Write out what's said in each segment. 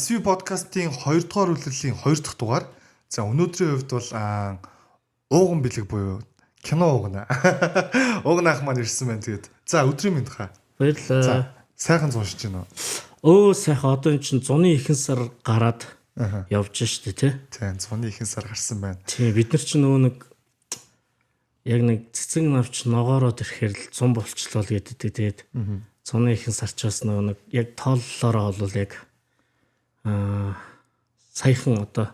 SV подкастын 2 дугаар үлрэлийн 2 дахь дугаар. За өнөөдрийн хувьд бол ууган бэлэг буюу кино уугана. Уугнаах маань ирсэн байна тэгээд. За өдрийн мэнд хаа. Баярлалаа. За сайхан зуншиж байна уу? Сайхан одоо эн чинь зуны ихэнх сар гараад явж штэ тий. Тийм зуны ихэнх сар гарсан байна. Тийм бид нар чинь нөгөө нэг яг нэг цэцэг навч ногоороод ирэхээр л зун болчлоо л гэдэг. Тэгээд зуны ихэнх сарчаас нөгөө нэг яг тооллороо бол яг саяхан одоо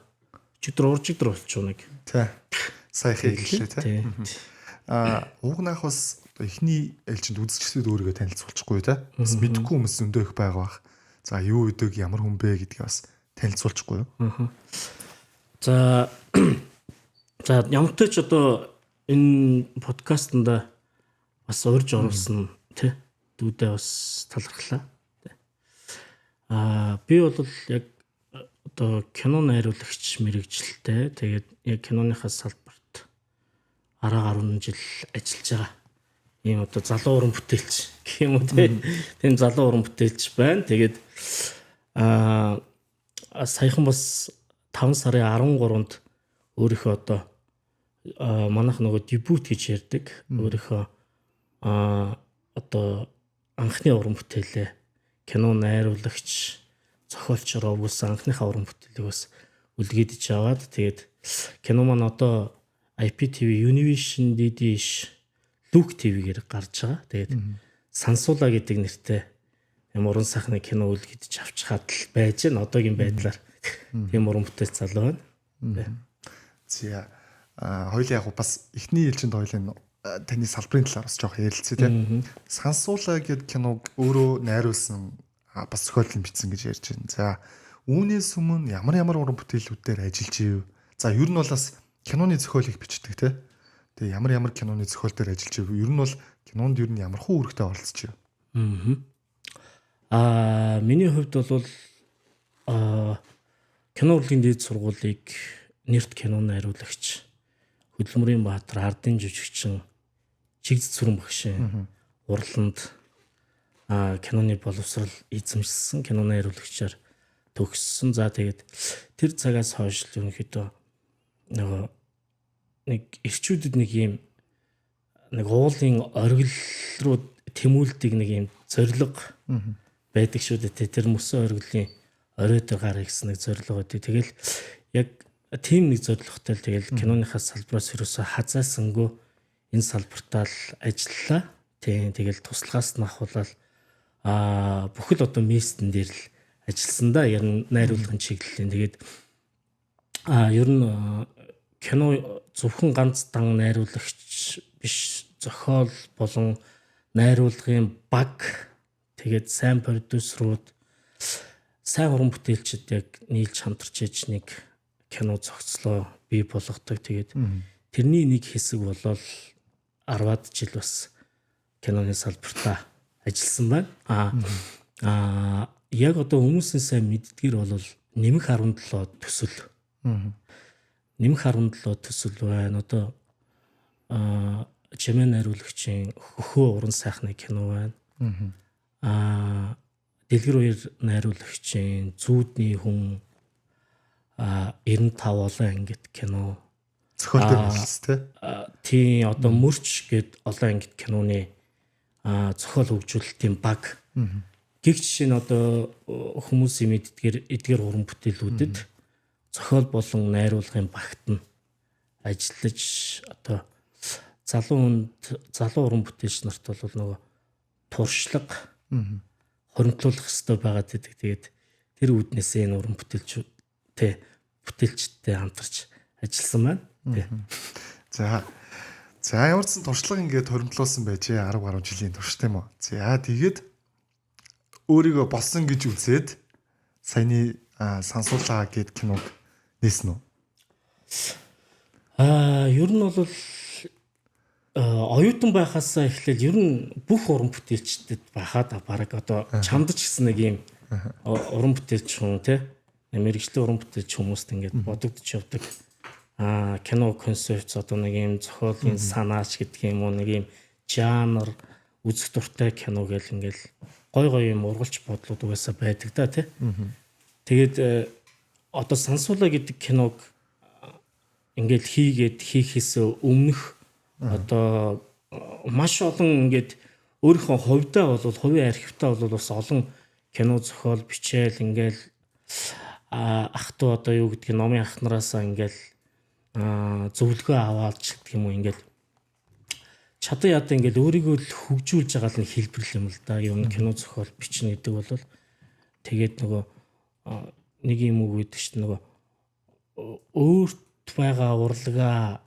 өчигдөр уржигдөр болчихоо нэг. Тий. Саяхан хэллээ тий. Уугнаах бас эхний ээлжинд үзэгчдэд өөрийгөө танилцуулчихгүй тий. Бас мэдэхгүй хүмүүс зөндөө их байгаа бах. За юу өдөг ямар хүн бэ гэдгийг бас танилцуулчихгүй юу? За ямартай ч одоо энэ подкастнда бас урьж оруулсан тий. Дүүдээ бас талархлаа. Би бол яг одоо кино найруулагч мэрэгжилтэй. Тэгээд яг киноныхаа салбарт 10 жил ажиллаж байгаа. Ийм одоо залуу уран бүтээлч гэх юм уу тийм залуу уран бүтээлч байна. Тэгээд саяхан бас 5 сарын 13-нд өөрийнхөө одоо манайх нөгөө дебют гэж ярьдаг. Өөрийнхөө одоо анхны уран бүтээлээ кино найруулагч зохиолчор өгүүлсэн анхныхаа уран бүтээлийг бас үлгэдэж аваад тэгээд кино маань одоо IPTV Univision DD-ш Luke TV-гээр гарч байгаа. Тэгээд Сансуула гэдэг нэртэй юм уран сайхны кино үлгэдэж авчихад л байж гэн одоогийн байдлаар тийм уран бүтээл залуу байна. За хоёул яг бас эхний ээлжинд хоёулын таны салбарын талаар бас жоох ярилцъя тийм. Сансуула гэдэг киног өөрөө найруулсан бас зохиолын бичсэн гэж ярьж байна. За үүнээс өмнө ямар уран бүтээлүүдээр ажиллаж ив. За ер нь бол бас киноны зохиолыг бичдэг тийм. Тэгээ ямар киноны зохиол дээр ажиллаж ив. Ер нь бол кинонд ер нь ямар хуу үүрэгтэй оролцож ив. Миний хувьд бол кино урлагийн дээд сургуулийг нэрт кино найруулагч Хөдөлмөрийн Баатар ардын жүжигчин Чигц Сүрэн багшийн урланд киноны боловсрал эзэмшсэн кино найруулагчаар төгссөн. За тэгээд тэр цагаас хойш ерөнхийдөө нөгөө нэг эрчүүдэд нэг юм нэг уулын оргил руу тэмүүлдэг нэг юм зориг байдаг шүү дээ. Тэр мөсөн оргилын оройдор гарах гэсэн нэг зориг байдаг. Тэгэл яг тийм нэг зоригтой л тэгэл киноныхаа салбараас ерөөсө хазаасангүй энэ салбартаа л ажиллалаа. Тийм тэгэл туслагаас нь ахуулаад бүхэл одоо местэн дээр л ажилласан да. Яг найруулгын чиглэлийн. Тэгээд ер нь кино зөвхөн ганц дан найруулагч биш, зохиол болон найруулгын баг тэгээд сайн продюсерууд, сайн уран бүтээлчид яг нийлж хамтарч иж нэг кино зохицлоо бий болгодог. Тэгээд тэрний нэг хэсэг болол 10-аад жил бас киноны салбартаа ажилласан байна. Яг одоо хүмүүсийн сайн мэддгэр бол нэмэх 17 төсөл. Нэмэх 17 төсөл байна. Одоо Жимэн найруулагчийн Хөхөө уран сайхны кино байна. Дэлгэр баяр найруулагчийн Зүүдний хүн 95 олон ангит кино. Зохиол дээр хэлсэн тийм одоо мөрч гэд олон ангит киноны зохиол хөгжүүлэлтийн баг. Гэх жишээ нь одоо хүмүүсийн мэддгээр эдгээр уран бүтээлүүдэд зохиол болон найруулгын багт нь ажиллаж одоо залуу уран бүтээлч нарт бол нөгөө туршлага хоримтлуулах хэрэгтэй байгаад байдаг. Тэгээд тэр үүднээсээ энэ уран бүтээлчтэй хамтарч ажилласан байна. За ямар ч сан туршлага ингээд хоримтлуулсан байжээ 10 гаруй жилийн турш тийм үү. За тэгээд өөрийгөө болсон гэж үзээд саяны Сансуулаа гэд киног нээсэн үү? Ер нь бол оюутан байхаас эхлээл ер нь бүх уран бүтээлчдэд байхад бараг одоо чамдч гэсэн нэг юм уран бүтээлч хүн тий мэрэгжлийн уран бүтээлч хүмүүст ингээд бодогдож явдаг. Кино концепт одоо нэг юм зохиолын санаач гэдэг юм уу, нэг юм жанр үзэх дуртай кино гэл ингээл гой юм ургалч бодлууд угаасаа байдаг да тий. Тэгээд одоо Сансуула гэдэг киног ингээд хийхээс өмнөх одоо маш олон ингээд өөрийнхөө хувьдаа бол хувийн архивтаа бол бас олон кино зохиол бичээл ингээл ах トゥ одоо юу гэдгийг номын ах нараасаа ингээл зөвлөгөө аваад ч гэх юм уу ингээл чадан ядаа ингээл өөрийгөө л хөгжүүлж байгаа л нэг хэлбэр юм л да. Юу кино зохиол бичнэ гэдэг бол тэгээд нөгөө нэг юм үг гэдэг чинь нөгөө өөрт байгаа урлагаа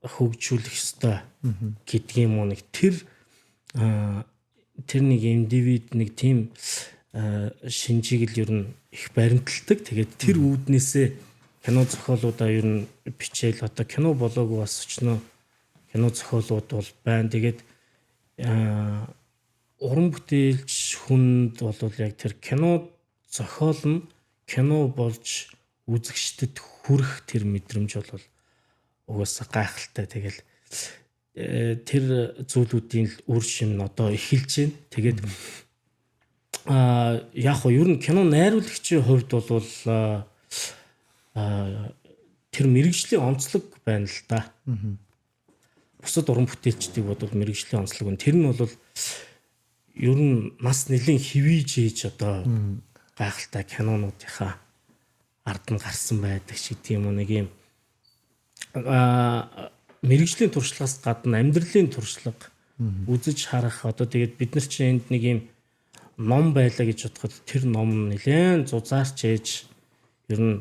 хөгжүүлэх ёстой гэдэг юм уу нэг тэр нэг индивид нэг тийм шинжийг л ер нь их баримталдаг. Тэгээд тэр үүднээсээ кино зохиолуудаа ер нь бичээл одоо кино болоогүй бас өчнөө кино зохиолууд бол байна. Тэгээд уран бүтээлч хүнд бол яг тэр кино зохиол нь кино болж үзэгчдэд хүрэх тэр мэдрэмж бол угаасаа гайхалтай. Тэгэл тэр зүйлүүдийн л үр шим нь одоо эхэлж байна. Тэгээд яг хоо ер нь кино найруулагчийн хувьд бол тэр мэрэгжлийн онцлог байна л да. Бусад уран бүтээлчдийг бодвол мэрэгжлийн онцлог нь тэр нь бол ер нь нас нэлийн хивээж ээж одоо гайхалтай кинонуудынхаа ард нь гарсан байдаг ч гэдэг юм уу нэг юм мэрэгжлийн туршлагаас гадна амьдралын туршлага үзэж харах одоо тэгээд бид нар чинь энд нэг юм ном байлаа гэж бодоход тэр ном нэлээд зузаарч ээж ер нь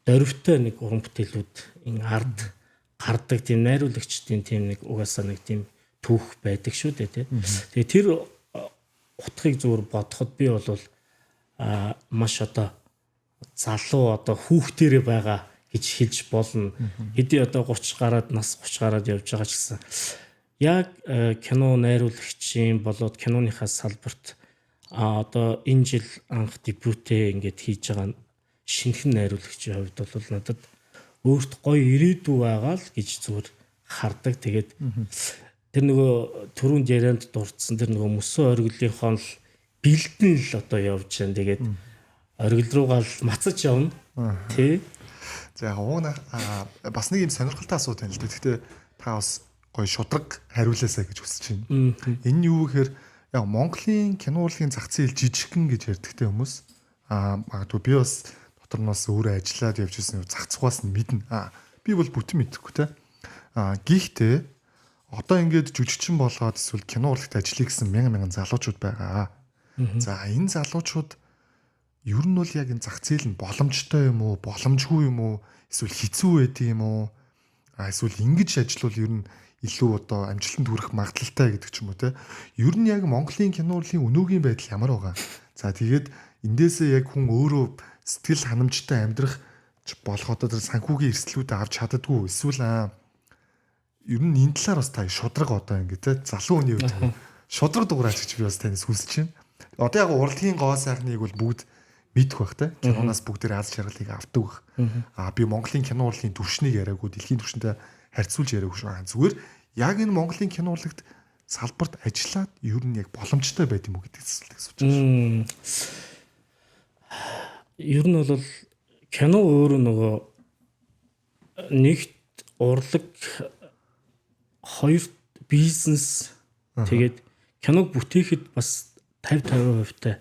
дөрвтэй нэг уран бүтээлүүд ин ард гардаг тийм найруулагчдын тийм нэг угаасаа нэг тийм түүх байдаг шүү дээ тий. Тэгээд тэр утгыг зүгээр бодоход би бол маш одоо залуу одоо хүүхдэрээ байгаа гэж хэлж болно. Хэдий одоо 30 гараад нас 30 гараад явж байгаа ч гэсэн яг кино найруулагчийн болоод киноныхаа салбарт одоо энэ жил анх дебютээ ингээд хийж байгаа шинэхэн найруулагчийн хувьд бол надад өөрт гоё ирээдүй байгаа л гэж зүгээр хардаг. Тэгээд тэр нөгөө түрүүнд ярианд дурдсан тэр нөгөө мөсөн ориглынхон л бэлдэн л одоо явж байна. Тэгээд оргил руугаа л мацаж явна. Тий. За яг уuna бас нэг юм сонирхолтой асуулт байна л да. Гэхдээ та бас гоё шудраг хариулаасаа гэж хүсэж байна. Энэ нь юу гэхээр яг Монголын кино урлагийн зах зээл жижигхэн гэж ярьдагтэй хүмүүс магадгүй би бас дотор нь бас өөрөө ажиллаад явж ирсэн зах цугаас нь мэднэ. Би бол бүтэн мэдэхгүй те. Гэхдээ одоо ингээд жүжигчин болгоод эсвэл кино урлагт ажиллая гэсэн мянган залуучууд байгаа. За энэ залуучууд ер нь бол яг энэ зах зээл нь боломжтой юм уу, боломжгүй юм уу, эсвэл хэцүү байдаг юм уу? Эсвэл ингэж ажиллавал ер нь илүү одоо амжилтанд хүрэх магадлалтай гэдэг ч юм уу те. Ер нь яг Монголын кино урлагийн өнөөгийн байдал ямар байгаа? За тэгээд эндээсээ яг хүн өөрөө сэтгэл ханамжтай амьдрах болох одоо тэр санхүүгийн эрсдлүүдээ авч чаддаггүй. Эсвэл ер нь энэ талаар бас та шудраг одоо ингэ те залуу хүний үед шудраг дугаарч гэж би бас танаас хүсэж байна. Одоо яг урлагийн гоо сайхныг бол бүгд мэдэх бах те. Киноноос бүгдээр аз жаргалыг авдаг. Би Монголын кино урлагийн түвшнийг яриаггүй, дэлхийн түвшинтэй харьцуулж яриаггүй шүү. Зүгээр яг энэ Монголын кино урлагт салбарт ажиллаад ер нь яг боломжтой байд юм уу гэдгийг асууж байна. Ер нь бол кино өөрөө нөгөө нэгт урлаг, хоёр бизнес, тэгээд киног бүтээхэд бас 50%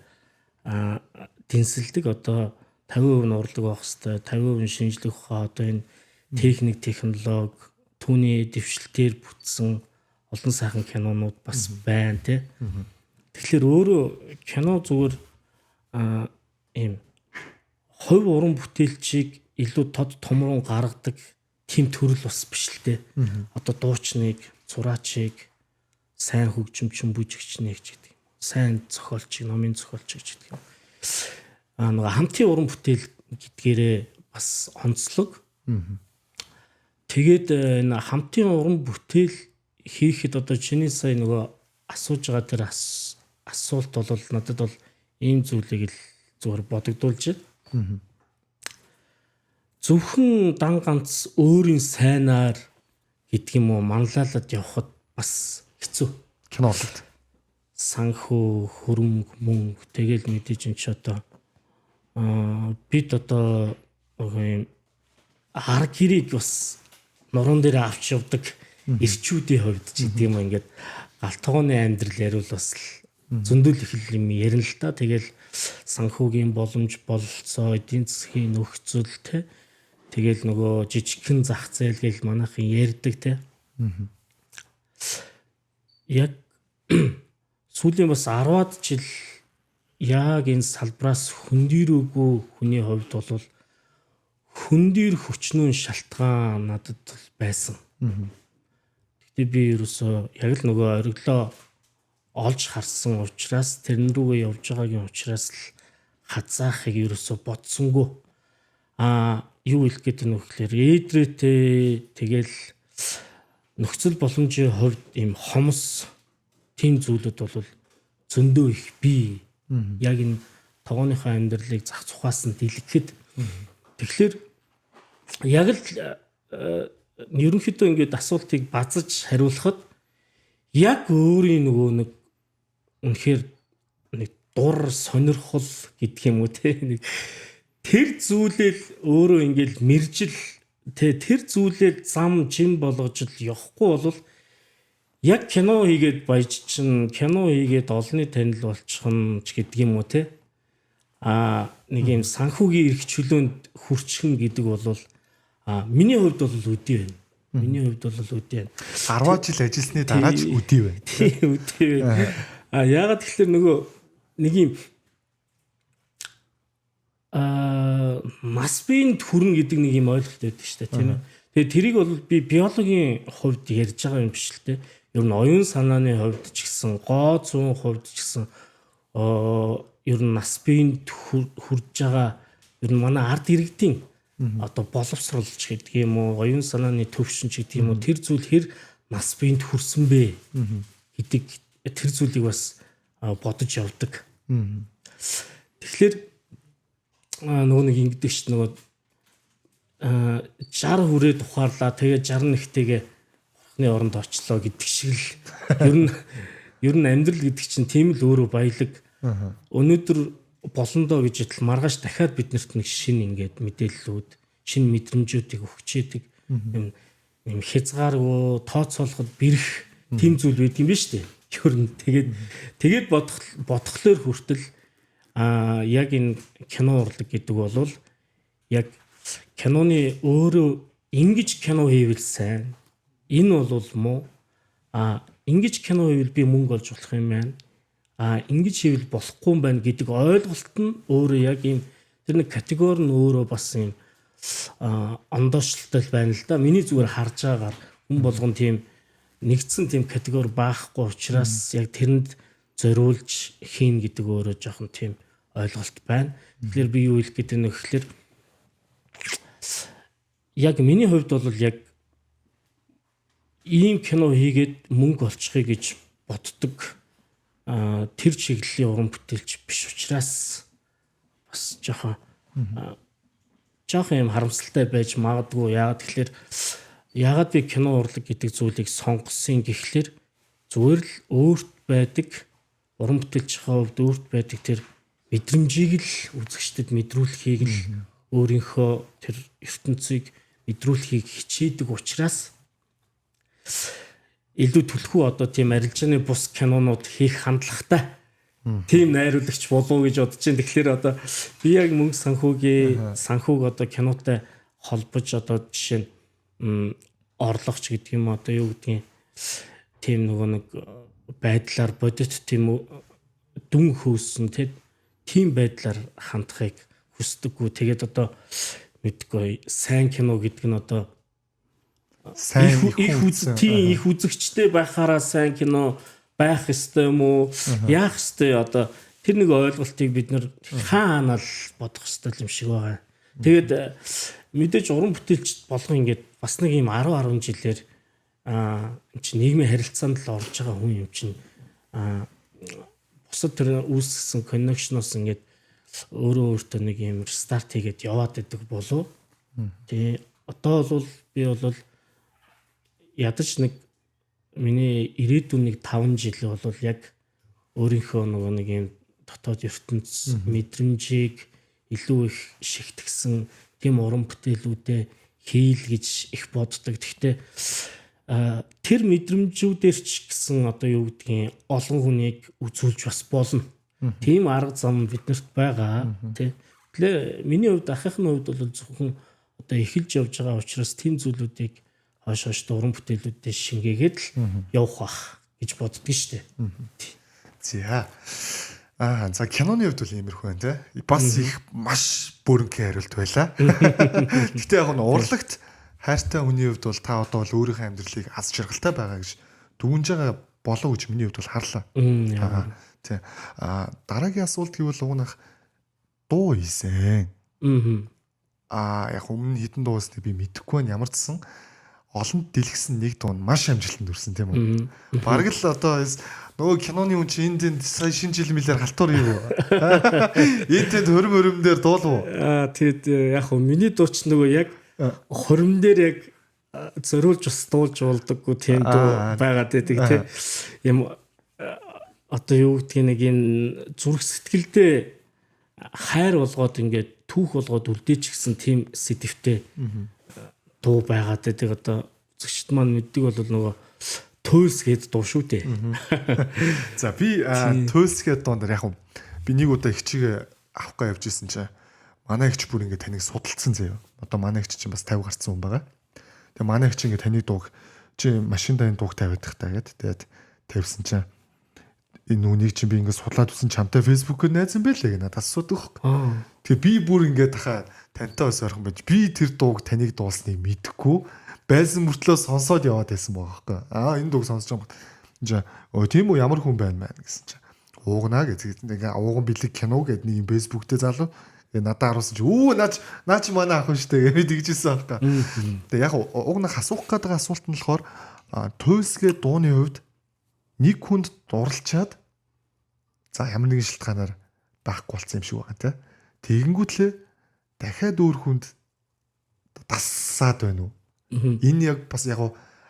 дэнсэлдэг. Одоо 50% нь урлаг байх хэвээр, 50% шинжлэх ухаан, одоо энэ техник, технологи, түүний дэвшилтээр бүтсэн олон сайхан кинонууд бас байна тий. Тэгэхээр өөрөө кино зүгээр ийм хувь уран бүтээлчийг илүү тод томрон гаргадаг тийм төрөл бас биш л дээ. Одоо дуучныг, зураачийг, сайн хөгжимчин бүжигчнийг ч гэдэг юм. Сайн зохиолчийг, номын зохиолчийг ч гэдэг юм. Нөгөө хамтын уран бүтээл гэдгээрээ бас онцлог. Тэгээд энэ хамтын уран бүтээл хийхэд одоо чиний сая нөгөө асууж байгаа тэр асуулт бол надад бол ийм зүйлийг л зүгээр бодогдуулж байна. Зөвхөн дан ганц өөрийн сайнаар гэдэг юм уу манлайлаад явхад бас хэцүү. Кино урлагт санхүү, хөрөнгө, мөнгө тэгэл мэдээж энэ ч одоо бид одоо нэг юм ар гэрийг бас нуруунд дээр авч явдаг ирчүүдийн хувьд ч гэдэг юм ингээд галтгооны амьдрал ярил бас зөндөл их юм ярина л та. Тэгэл санхүүгийн боломж, бололцоо, эдийн засгийн нөхцөл те. Тэгэл нөгөө жижигхэн зах зээл гэл манайхан ярьдаг те. Яг сүүлийн бас 10-аад жил яг энэ салбраас хөндөрөөгүй хүний хувьд бол хөндөр хүчнүүн шалтгаан надад байсан. Гэхдээ би ерөөсөө яг л нөгөө ориглоо олж харсан учраас тэрэн рүүгээ явж байгаагийн учраас л хазаахыг ерөөсөө бодсонгүй. Юу хэлэх гээд байна вэ гэхээр ээдрээтэй тэгэл нөхцөл боломжийн хувьд ийм хомс тийм зүйлүүд бол зөндөө их бий. Яг энэ тогооныхоо амьдралыг зах цухаас нь дэлгэхэд тэгэхээр яг л ерөнхийдөө ингээд асуултыг базаж хариулахад яг өөрийн нөгөө нэг үнэхээр нэг дур сонирхол гэдэг юм уу те нэг тэр зүйлэл өөрөө ингээд мэржил те тэр зүйлэл зам жин болгож л явахгүй бол яг кино хийгээд баяж чин кино хийгээд олонний танил болчихно ч гэдэг юм уу те нэг юм санхүүгийн эрх чөлөөнд хүрчихэн гэдэг бол миний хувьд бол үдий байна. Миний хувьд бол үдий байна. 10 жил ажилласны дараа ч үдий байна. Тийм үдий байна. Яагаад тэгэхээр нөгөө нэг юм мас биенд хүрнэ гэдэг нэг юм ойлголт байдаг шүү дээ тийм ээ. Тэгээ тэрийг бол би биологийн хувьд ярьж байгаа юм биш л дээ. Ер нь оюун санааны хувьд ч гэсэн, гоо зүүн хувьд ч гэсэн ер нь нас биенд хүрж байгаа ер нь манай ард иргэдийн одоо боловсролч гэдэг юм уу, оюун санааны төвшин ч гэдэг юм уу тэр зүйл хэр нас биенд хүрсэн бэ гэдэг тэр зүйлийг бас бодож явдаг. Тэгэхээр нөгөө нэг ингэдэг шүү нөгөө 60 хүрээд ухаарлаа тэгээ 61-тэйгээ хурхны оронд очлоо гэдэг шиг л ер нь амьдрал гэдэг чинь тийм л өөрөө баялаг. Өнөөдөр болондоо гэж итл маргааш дахиад биднэрт нэг шин ингээд мэдээллүүд, шин мэдрэмжүүдийг өгчээдэг юм хязгааргүй тооцоолоход бэрх тийм зүйл байд юм ба штэ. Ер нь тэгээд бодхолоор хүртэл яг энэ кино урлаг гэдэг бол яг киноны өөрөө ингэж кино хийвэл сайн. Энэ бол муу. Ингэж кино хийвэл би мөнгө олж болох юм байна. Ингэж хийвэл болохгүй юм байна гэдэг ойлголт нь өөрөө яг ийм тэр нэг категори нь өөрөө бас ийм ондоочлолтой байна л да. Миний зүгээр харж байгаагаар хүн болгон тийм нэгдсэн тийм категори баахгүй учраас яг тэрэнд зориулж хийн гэдэг өөрөө жоохон тийм ойлголт байна. Тэгэхээр би юу хэлэх гээд байна вэ гэхээр яг миний хувьд бол яг ийм кино хийгээд мөнгө олчихъя гэж боддог тэр чиглэлийн уран бүтээлч биш учраас бас жоохон юм харамсалтай байж магадгүй. Яагаад би кино урлаг гэдэг зүйлийг сонгосон гэхлээр зүгээр л өөрт байдаг уран бүтээлчийн хувьд өөрт байдаг тэр мэдрэмжийг л үзэгчдэд мэдрүүлэхийг л өөрийнхөө тэр ертөнцийг мэдрүүлэхийг хичээдэг учраас илүү түлхүү одоо тийм арилжааны бус кинонууд хийх хандлагатай тийм найруулагч болов гэж бодож байна. Тэгэхээр одоо би яг мөнгө санхүүг одоо кинотой холбож одоо жишээ нь орлогч гэдэг юм одоо юу гэдгийг тийм нөгөө нэг байдлаар бодит тийм дүн хөөсөн тийм байдлаар хандахыг хүсдэггүй. Тэгээд одоо мэдгүй сайн кино гэдэг нь одоо сайн их үзэгчтэй байхаараа сайн кино байх ёстой юм уу? Яах ёстой одоо тэр нэг ойлголтыг бид нэр хаанаа л бодох ёстой юм шиг байгаа. Тэгээд мэдээж уран бүтээлч болгоо ингээд бас нэг юм 10 жилээр чи нийгмийн харилцаанд л орж байгаа хүн юм чинь бусад тэр үүсгэсэн коннекшноос ингээд өөртөө нэг юм старт хийгээд яваад байдаг болов. Тэгээ одоо бол би бол ядаж нэг миний ирээдүйн нэг 5 жил бол яг өөрийнхөө нэг юм дотоод ертөнц мэдрэмжийг илүү их шигтгсэн тийм уран бүтээлүүдээ хийл гэж их боддог. Гэхдээ тэр мэдрэмжүүдээр ч гэсэн одоо юу гэдгийг олон хүнийг үзүүлж бас болно. Тийм арга зам биднэрт байгаа тий. Тэгэхээр миний хувьд ахыхны хувьд бол зөвхөн одоо эхэлж явж байгаа учраас тийм зүйлүүдийг хойш уран бүтээлүүдээ шингээгээд л явах бах гэж боддөг шүү дээ. За. За киноны хувьд бол иймэрхүү байна те. Бас их маш бүрэнхэн хариулт байлаа. Гэтэ яг нь урлагт хайртай хүний хувьд бол та одоо бол өөрийнхөө амьдралыг аз жаргалтай байгаа гэж дүгнж байгаа болов гэж миний хувьд бол харлаа. Тий. Дараагийн асуулт гэвэл угнах дуу хийсэн. Яг өмнө хитэн дуусны би мэдэхгүй байна ямар ч сан олонд дэлгэсэн нэг дуу маш амжилтанд хүрсэн тийм үү. Бараг л одоо нөгөө киноны хүн чинь энд сая шинэ жил мэлээр халтур юу. Энд хөрөм-хөрөмдөр дуулуу. Тэгэд яг хөө миний дуу ч нөгөө яг хөрөм дээр яг зориулж бас дуулж болдоггүй тийм дуу байгаад байдаг тийм. Юм одоо юу гэдгийг нэг энэ зүрх сэтгэлдээ хайр болгоод ингээд түүх болгоод үлдээч гэсэн тийм сэдвтэй дуу байгаад байдаг. Одоо үзэгчд маань мэддэг бол нөгөө Төөс гээд дуу шүү дээ. За би Төөс гээд дуун дээр яг би нэг удаа ихчигээ авахгаа явж исэн чинь манай ихч бүр ингээд таныг судалцсан заяа. Одоо манай ихч чинь бас 50 гарсан хүн байгаа. Тэгээ манай ихч ингээд таны дууг чи машиндаа энэ дууг тавиад тахтаа гэд тэгээд тавьсан чинь энэ үнийг чинь би ингээд судлаад үзсэн чамтай фэйсбүүкээр найзсан байлээ надад асуудаг. Тэгээ би бүр ингээд хаа тантай бас ойрхон байж би тэр дууг таныг дуулсныг мэдэхгүй байсан мөртлөө сонсоод яваад байсан байгаа байхгүй. Энэ дууг сонсож байгаа. Тийм үү ямар хүн байна маа гэсэн чинь. Уугнаа гэж нэг ууган бэлэг кино гэдэг нэг юм фэйсбүүктэй залуу. Надад харуулсан чи наа чи манай ах хүн штэ гэж тэгжсэн байхгүй. Тэгээ яг уугнаа асуух гэдэг асуулт нь болохоор Төөсгээ дууны хувьд нэг хүнд дурлчаад за ямар нэгэн шалтгаанаар байхгүй болсон юм шиг байгаа те. Тэгэнгүүтлээ дахиад өөр хүнд тассаад байна уу? Энэ яг бас яг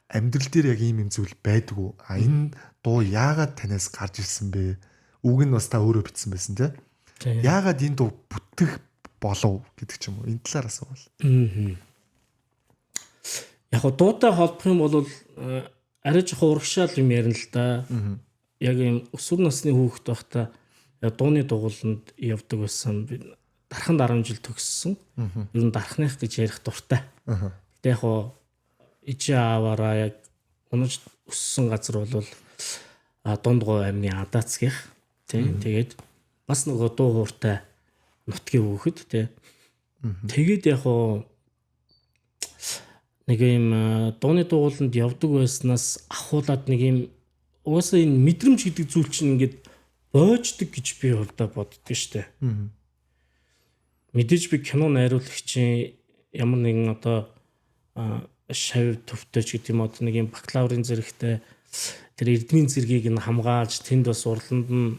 амьдрал дээр яг ийм зүйл байдгүй. Энэ дуу яагаад танаас гарч ирсэн бэ? Үг нь бас та өөрөө бичсэн байсан те. Яагаад энэ дуу бүтэх болов гэдэг ч юм уу. Энэ талаар асуувал. Яг дуутай холбох юм бол арай жоохон урагшаал юм ярина л да. Яг юм өсвөр насны хүүхэд байхдаа дууны дугууланд явдаг байсан. Би дархан 10 жил төгссөн. Ер нь дархных гэж ярих дуртай. Гэтэ яг ичээ аваараа яг унаж өссөн газар бол Дундгой аймгийн Адацгийнх тийм тэгээд бас нөгөө дуу хууртай нутгийн хүүхэд тийм. Тэгээд яг нэг юм дууны дугууланд явдаг байснаас ахуулаад нэг юм угаасаа энэ мэдрэмж гэдэг зүйл чинь ингээд боождөг гэж би хувьдаа боддог штэ. Мэдээж би кино найруулагчийн ямар нэгэн одоо шавь төвтэй гэдэг юм одоо нэг юм бакалаврын зэрэгтэй тэр эрдмийн зэргийг нь хамгаалж тэнд бас урланд нь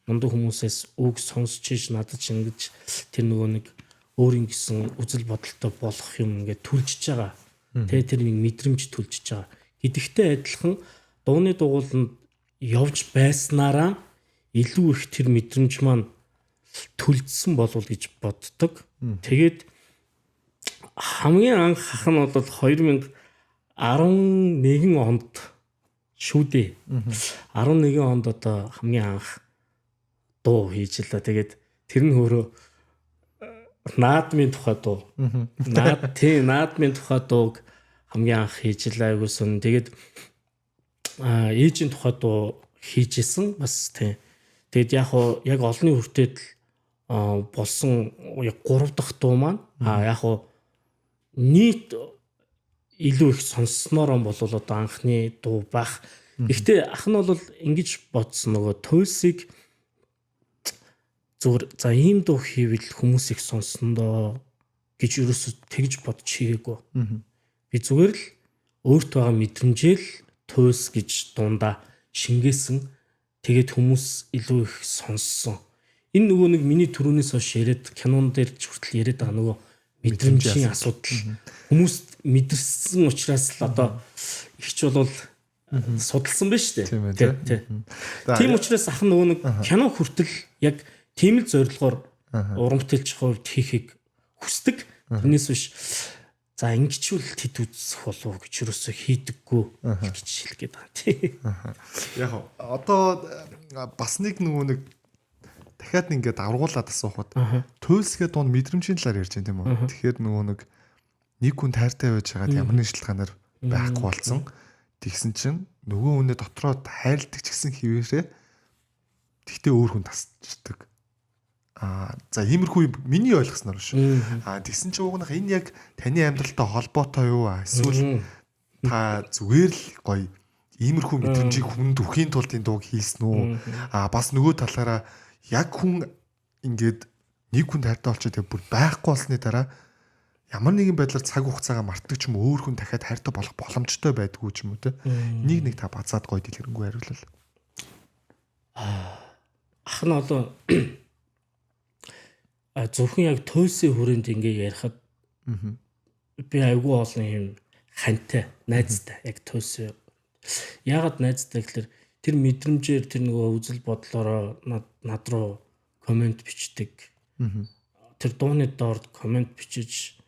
мундаг хүмүүсээс үг сонсч иж надад ч ингэж тэр нөгөө нэг өөрийн гэсэн үзэл бодолтой болох юм ингээд түлжиж байгаа. Тэгээ тэр нэг мэдрэмж түлжиж байгаа. Гэдэгтэй адилхан дууны дугууланд явж байснараа илүү их тэр мэдрэмж маань түлдсэн болов гэж боддог. Тэгээд хамгийн анх хах нь бол 2011 онд шүү дээ. 11 онд одоо хамгийн анх дуу хийж л да. Тэгээд тэр нь өөрөө наадмын тухай дуу. Наадмын тухай дууг хамгийн анх хийж л айгуусан. Тэгээд ээжийн тухай дуу хийжсэн бас тийм. Тэгэд яг олонний хүртээд болсон яг 3 дахь дуу маань яг нийт илүү их сонссноор бол одоо анхны дуу байх. Гэхдээ ах нь бол ингэж бодсон нөгөө Төөсийг зүгээр за ийм дуу хийвэл хүмүүс их сонсноо гэж ерөөсө тэгж бодож хийгээгүй. Би зүгээр л өөрт байгаа мэдрэмжээл Төөс гэж дундаа шингээсэн. Тэгээд хүмүүс илүү их сонссон. Энэ нөгөө нэг миний түрүүнээс хойш яриад кинон дээр ч хүртэл яриад байгаа нөгөө мэдрэмжийн асуудал. Хүмүүс мэдэрсэн учраас л одоо ихч бол судалсан байна шүү дээ. Тийм учраас ах нөгөө нэг кино хүртэл яг тийм л зорилгоор уран бүтээлч хувьд хийхийг хүсдэг. Тэрнээс биш за ингэчүүл тэд үзэх болов гэж юусоо хийдэггүй гэж хэлэх гээд байгаа тийм. Яг одоо бас нэг дахиад ингээд аврагуулад асуухад туйлсгээ дунд мэдрэмжийн талаар ярьж байна тийм үү. Тэгэхээр нэг хүн тайртай байж байгаад ямар нэг шалтгаанаар байхгүй болсон. Тэгсэн чинь нөгөө хүнээ дотроо хайрладаг ч гэсэн хിവэрээ тэгтээ өөр хүн тасчдаг. За иймэрхүү миний ойлгосноор шүү. Тэгсэн чинь угнах энэ яг таны амьдралтай холбоотой юу? Эсвэл та зүгээр л гоё иймэрхүү мэдрэмжийг хүнд өхийн тулд энэ дууг хийсэн үү? Бас нөгөө талаараа яг хүн ингээд нэг хүн хайртай болчиход яг бүр байхгүй болсны дараа ямар нэгэн байдлаар цаг хугацаагаа мартдаг ч юм уу өөр хүн дахиад хайртай болох боломжтой байдгүй ч юм уу те. Нэг та базаад гоё дэлгэрэнгүй хариулал. Ах нь одоо зөвхөн яг туйлсын хүрээнд ингээ ярихад би айгүй олон юм хантай найзтай яг туйлсын. Яагаад найзтай гэхээр тэр мэдрэмжээр тэр нөгөө үзэл бодлороо над руу комент бичдэг. Тэр дууны доор комент бичиж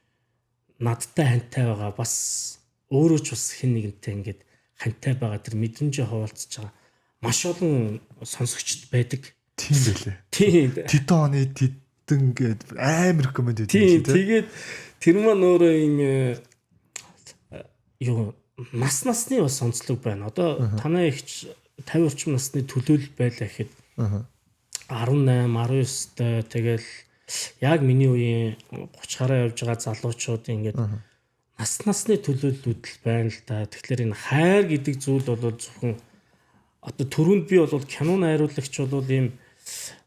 надтай хантай байгаа бас өөрөө ч бас хэн нэгэнтэй ингээд хантай байгаа тэр мэдрэмжээ хуваалцаж байгаа маш олон сонсогчд байдаг. Тийм байлээ. Тийм. Титэ оны титэн гээд амар комент өгдөг тийм. Тэгээд тэр маань өөрөө юм юу насны бас онцлог байна. Одоо танай ихч 50 орчим насны төлөөлөл байлаа гэхэд 18, 19-тай тэгэл яг миний үеийн 30 гараа явж байгаа залуучууд ингээд насны төлөөллүүд л байна л да. Тэгэхээр энэ хайр гэдэг зүйл бол зөвхөн одоо түрүүнд би бол кино найруулагч бол ийм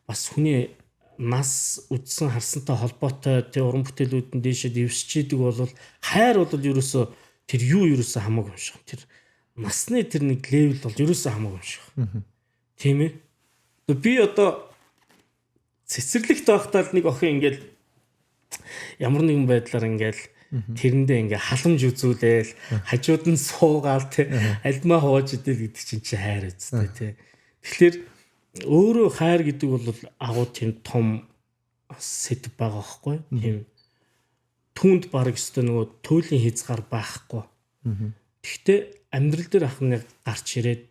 бас хүний нас үдсэн харсантай холбоотой тэр уран бүтээлүүд нь дээшээ дэвсчээдэг бол хайр бол ерөөсөө тэр юу ерөөсөө хамаагүй юм шиг. Тэр насны тэр нэг левел бол ерөөсөө хамаагүй юм шиг. Тийм ээ. Би одоо цэцэрлэгт байхдаа нэг охин ингээл ямар нэгэн байдлаар ингээл тэрэндээ ингээ халамж үзүүлээл хажууд нь суугаал те альмаа хувааж идэл гэдэг чинь хайр үстэй те. Тэгэхээр өөрөө хайр гэдэг бол агуу тийм том сэдв байгаа байхгүй тийм түүнд баг өстой нөгөө туйлын хязгаар байхгүй. Гэхдээ амьдрал дээр ах нэг гарч ирээд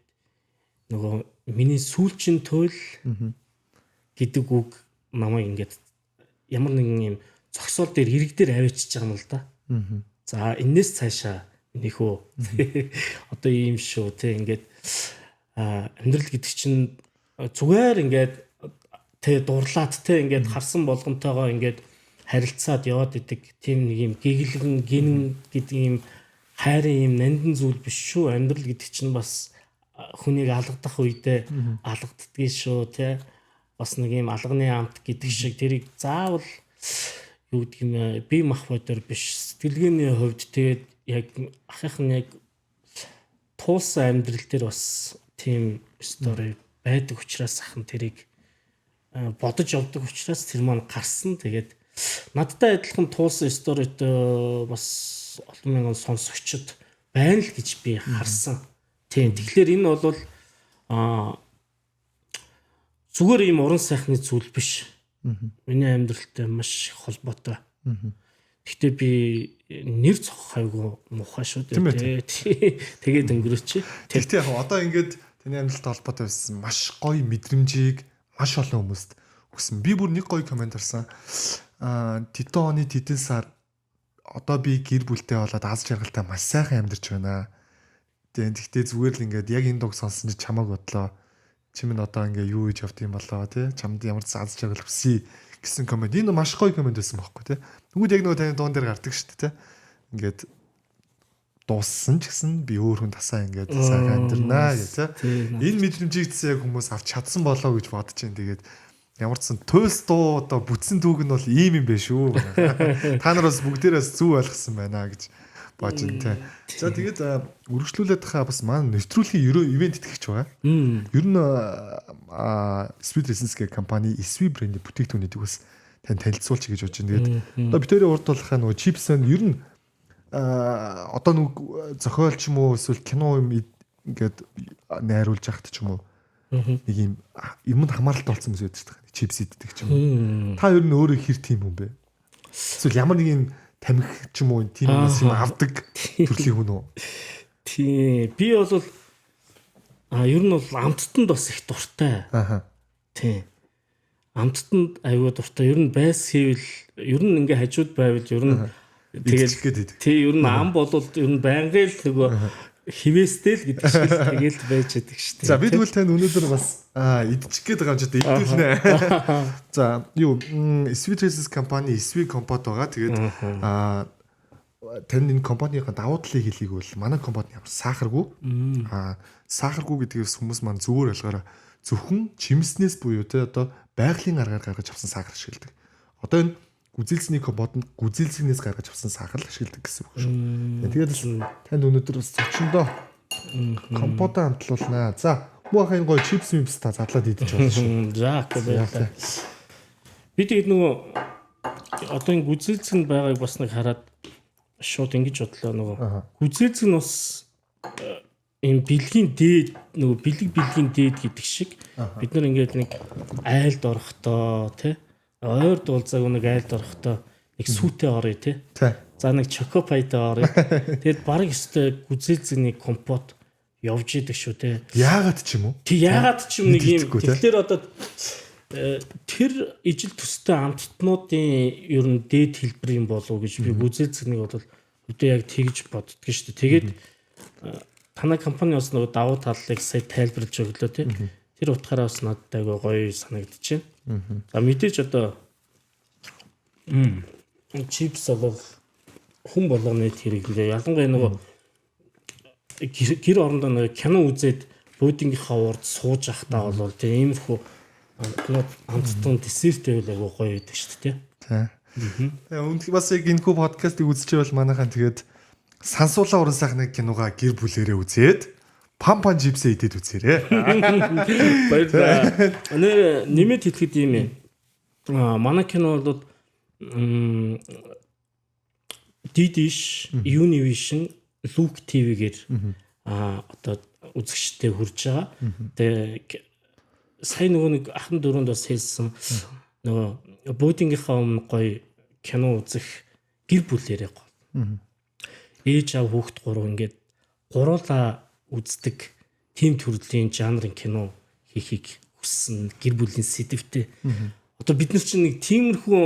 нөгөө миний сүүлчийн туйл гэдэг үг намайг ингээд ямар нэгэн юм зогсоол дээр ирэг дээр аваачиж байгаа юм л да. За энэс цаашаа нөхөө одоо ийм шүү те ингээд амьдрал гэдэг чинь зүгээр ингээд тэ дурлаад те ингээд харсан болгонтойгоо ингээд харилцаад яваад идэг тийм нэг юм гэгэлэн гинэн гэдэг юм хайрын юм нандин зүйл биш шүү. Амьдрал гэдэг чинь бас хүнийг алгадах үедээ алгаддаг шүү те. Бас нэг юм алганы амт гэдэг шиг тэрийг заавал юу гэдэг юм бие махбодор биш сэтгэлгээний хувьд тэгээд яг ахын яг туулсан амьдрал дээр бас тийм стори байдаг учраас ахын тэрийг бодож явдаг учраас тэр маань гарсан. Тэгээд надтай адилхан туулсан сторитой бас олон мянган сонсогчд байна л гэж би харсан. Тийм. Тэгэхээр энэ бол зүгээр ийм уран сайхны зүйл биш. Миний амьдралтай маш их холбоотой. Гэхдээ би нэр цохох хайгуу муухай шүү дээ. Тэгээд өнгөрөөч. Тэгтээ яг одоо ингээд таны амьдралтай холбоотой байсан маш гоё мэдрэмжийг маш олон хүмүүст өгсөн. Би бүр нэг гоё комент харсан. Титэ оны титэн сар одоо би гэр бүлтэй болоод аз жаргалтай маш сайхан амьдарч байна. Тэгтээ зүгээр л ингээд яг энэ дуг сонсон чи чамааг бодлоо. Чи минь одоо ингээ юу хийж явд юм болоо тий чамд ямар ч аз жаргал хүсье гэсэн комент. Энэ маш гоё комент байсан байхгүй тий. Тэгвэл яг нөгөө таны дуун дээр гардаг шүү дээ тий. Ингээд дууссан ч гэсэн би өөр хүн тасаа ингээд сайхан амьдрнаа гэх тий. Энэ мэдрэмжийг яг хүмүүс авч чадсан болоо гэж бодож байна. Тэгээд ямар ч сан туйлс дуу одоо бүтсэн түүг нь бол ийм юм бэ шүү. Та нараас бүгдээрээс зүг ойлгосон байна гэж бож ин тий. За тэгээд үргэлжлүүлээд хаа бас маань нэвтрүүлгийн ивент итгэж байгаа. Ер нь Sweet Essence гэх компани SV брендийн бүтээгдэхүүнийг бас тань танилцуулчих гэж бодож байна. Тэгээд одоо битэрийн урд болохаа нөгөө чипс нь ер нь одоо нэг зохиолч юм уу эсвэл кино юм ингээд найруулж яхад ч юм уу нэг юм юмд хамааралтай болсон юм шиг байдаг. чипс иддэг ч юм уу. Та ер нь өөрөө хэр тийм хүн бэ? Эсвэл ямар нэг юм тамхи ч юм уу тийм юм авдаг төрлийн хүн үү? Тийм. Би бол ер нь бол амттанд бас их дуртай. Тийм. Амттанд аюу дуртай. Ер нь байс хийвэл ер нь ингээ хажууд байвал ер нь тэгээд тий ер нь ам болвол ер нь байнгын л нөгөө хивээстэй л гэдэг шиг тэгэл байж байдаг шүү дээ. За би тэгвэл танд өнөөдөр бас идчих гээд байгаа юм ч гэдэг идүүлнэ. За юу Sweet Traces компани Sweet компот байгаа. Тэгээд танд энэ компанийн давуу талыг хэлийг бол манай компани ямар сахаргүй. Сахаргүй гэдгээс хүмүүс маань зүгээр ойлгоорой. Зөвхөн чимснээс буюу те одоо байгалийн аргаар гаргаж авсан сахар ашигладаг. Одоо энэ гүзэлцний компотод гүзэлцгнээс гаргаж авсан сахар ашигладаг гэсэн үг шүү. Тэгээд танд өнөөдөр бас зочиндоо компотоо хамтлуулнаа. За муухай энэ гоё чипс мипс та задлаад идэж болно шүү. За баярлалаа. Би тэгээд нөгөө одоо энэ гүзэлцгэнд байгааг бас нэг хараад шууд ингэж бодлоо нөгөө гүзэлцэг нь бас энэ бэлгийн дээд нөгөө бэлгийн дээд гэдэг шиг бид нар ингээд нэг айлд орохдоо тий ойр дуулзааг нэг айлд орохдоо нэг сүтээ орё тий. За нэг чокопайтай орё. Тэгээд бараг өстэй гүзэлцэгний компот явж идэг шүү тий. Яагаад ч юм уу? Тэг яагаад ч юм нэг юм тэгэхээр одоо тэр ижил төстэй амттнуудын ер нь дээд хэлбэр юм болов уу гэж би гүзэлцэгнийг бол өдөө яг тэгж боддөг шүү дээ. Тэгээд танай компани бас нөгөө давуу талыг сая тайлбарлаж өглөө тий. Тэр утгаараа бас надад айгүй гоё санагдчихэв. За мэдээж одоо чипс бол хүн болгоны хэрэг лээ. Ялангуяа нөгөө гэр орондоо нөгөө кино үзээд буудингийнхаа урд сууж ахтаа бол тийм иймэрхүү амттан десерттэй байл айгүй гоё байдаг шүү дээ тий. Үнэхээр бас яг энэ хүү подкастыг үзчихвэл манайхан тэгээд Сансуулаа уран сайхны киногаа гэр бүлээрээ үзээд пампан чипсээ идээд үзээрэй. Баярлалаа. Нэмэт хэлэхэд юм ээ. Манай кино бол Didish, Univision, Look TV-гээр одоо үзэгчтэй хүрж байгаа. Тэгээ сая нөгөө нэг ахын дөрөнд бас хэлсэн нөгөө буудингийнхаа өмнө гоё кино үзэх гэр бүлээрээ гоё. Ээж аав хүүхэд гурав ингээд гуруула үздэг тийм төрлийн жанрын кино хийхийг хүссэн гэр бүлийн сэдвтэй. Одоо бид нар чинь нэг тиймэрхүү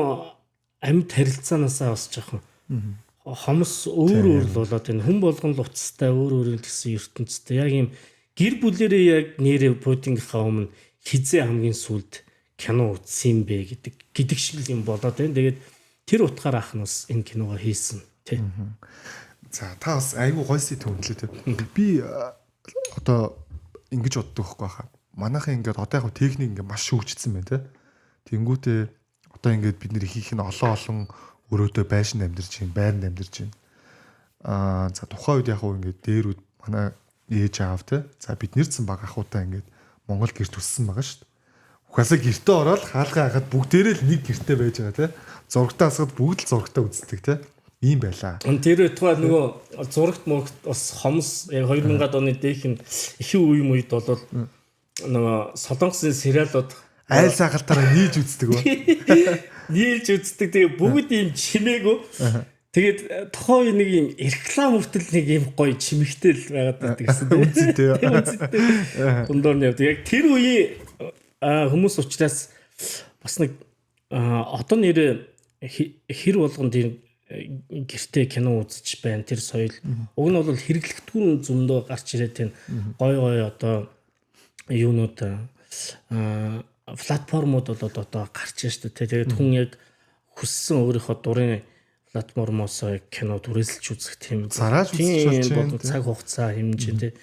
амьд харилцаанаасаа бас жоохон хомс өөр л болоод энэ хүн болгон л уцтай өөр гэсэн ертөнцтэй яг юм гэр бүлэрээ яг нэрээ пуудингийнхаа өмнө хизээ хамгийн сүлд кино үзсэн бэ гэдэг шиг юм болоод байна. Тэгээд тэр утгаараа ах нь бас энэ киногоо хийсэн тий. За та бас айгүй гоё сэдв хөндлөө те. Би одоо ингэж боддог байхгүй хаа. Манайхан ингээд одоо яг техник ингээд маш хөгжсөн байна те. Тэнгүүтээ одоо ингээд бид нэр хийх нь олон өрөөдөө байшин амьдарч байна, байранд амьдарч байна. За тухайн үед яг ингээд дээрүүд манай ээж аав те. За бид нэрсэн баг ахуудаа ингээд Монгол гэрт өссөн байгаа шүү дээ. Ухаасаа гэртээ ороод хаалгаа хахад бүгдээрээ л нэг гэртээ байж байгаа те. Зургатаа асгаад бүгд л зургатаа үздэг те. Ийм байлаа. Тэр тухай нөгөө зурагт мөрөгт бас хомс яг 2000-ад оны дээхэн ихэнх үе үед бол нөгөө солонгосын сериалууд айл сахалтаараа нийлж үздэг ба. Нийлж үздэг. Тэгээ бүгд ийм чимээгөө. Тэгээд тухайн нэг ийм реклам хүртэл нэг ийм гоё чимэгтэй л байгаад байдаг гэсэн. Үнцэнтэй. Дундор нь явдаг. Яг тэр үеийн хүмүүс учраас бас нэг одоо нэр хэр болгонд тийм гэртээ кино үзэж байна тэр соёл. Уг нь бол хэрэглэгдэхүүн зөндөө гарч ирээд тийм гой одоо юунууд платформуд бол одоо гарч ирж шүү дээ. Тэгээд хүн яг хүссэн өөрийнхөө дурын платформоос кинод үргэлжлэж үзэх тийм зарааж үзэж бол цаг хугацаа хэмжээ тий.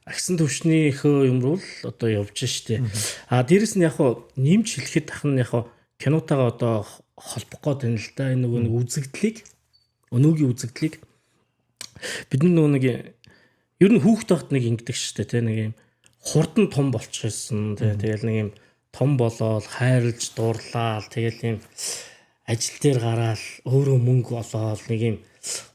Агсан төвчнийхөө юм руу л одоо явж штэ. Дээрэс нь яг нэмж хэлэхэд ахна яг кинотойгоо одоо холбох гээд байна л да. Энэ нөгөө нэг үзэгдлийг өнөөгийн үзэгдлийг бид нөгөө нэг ер нь хүүхд тахт нэг ингэдэг штэ тий нэг юм хурдан том болчихсон тий. Тэгэл нэг юм том болоод хайрлж дуурлаа. Тэгэл юм ажил дээр гараал өөрөө мөнгө олоод нэг юм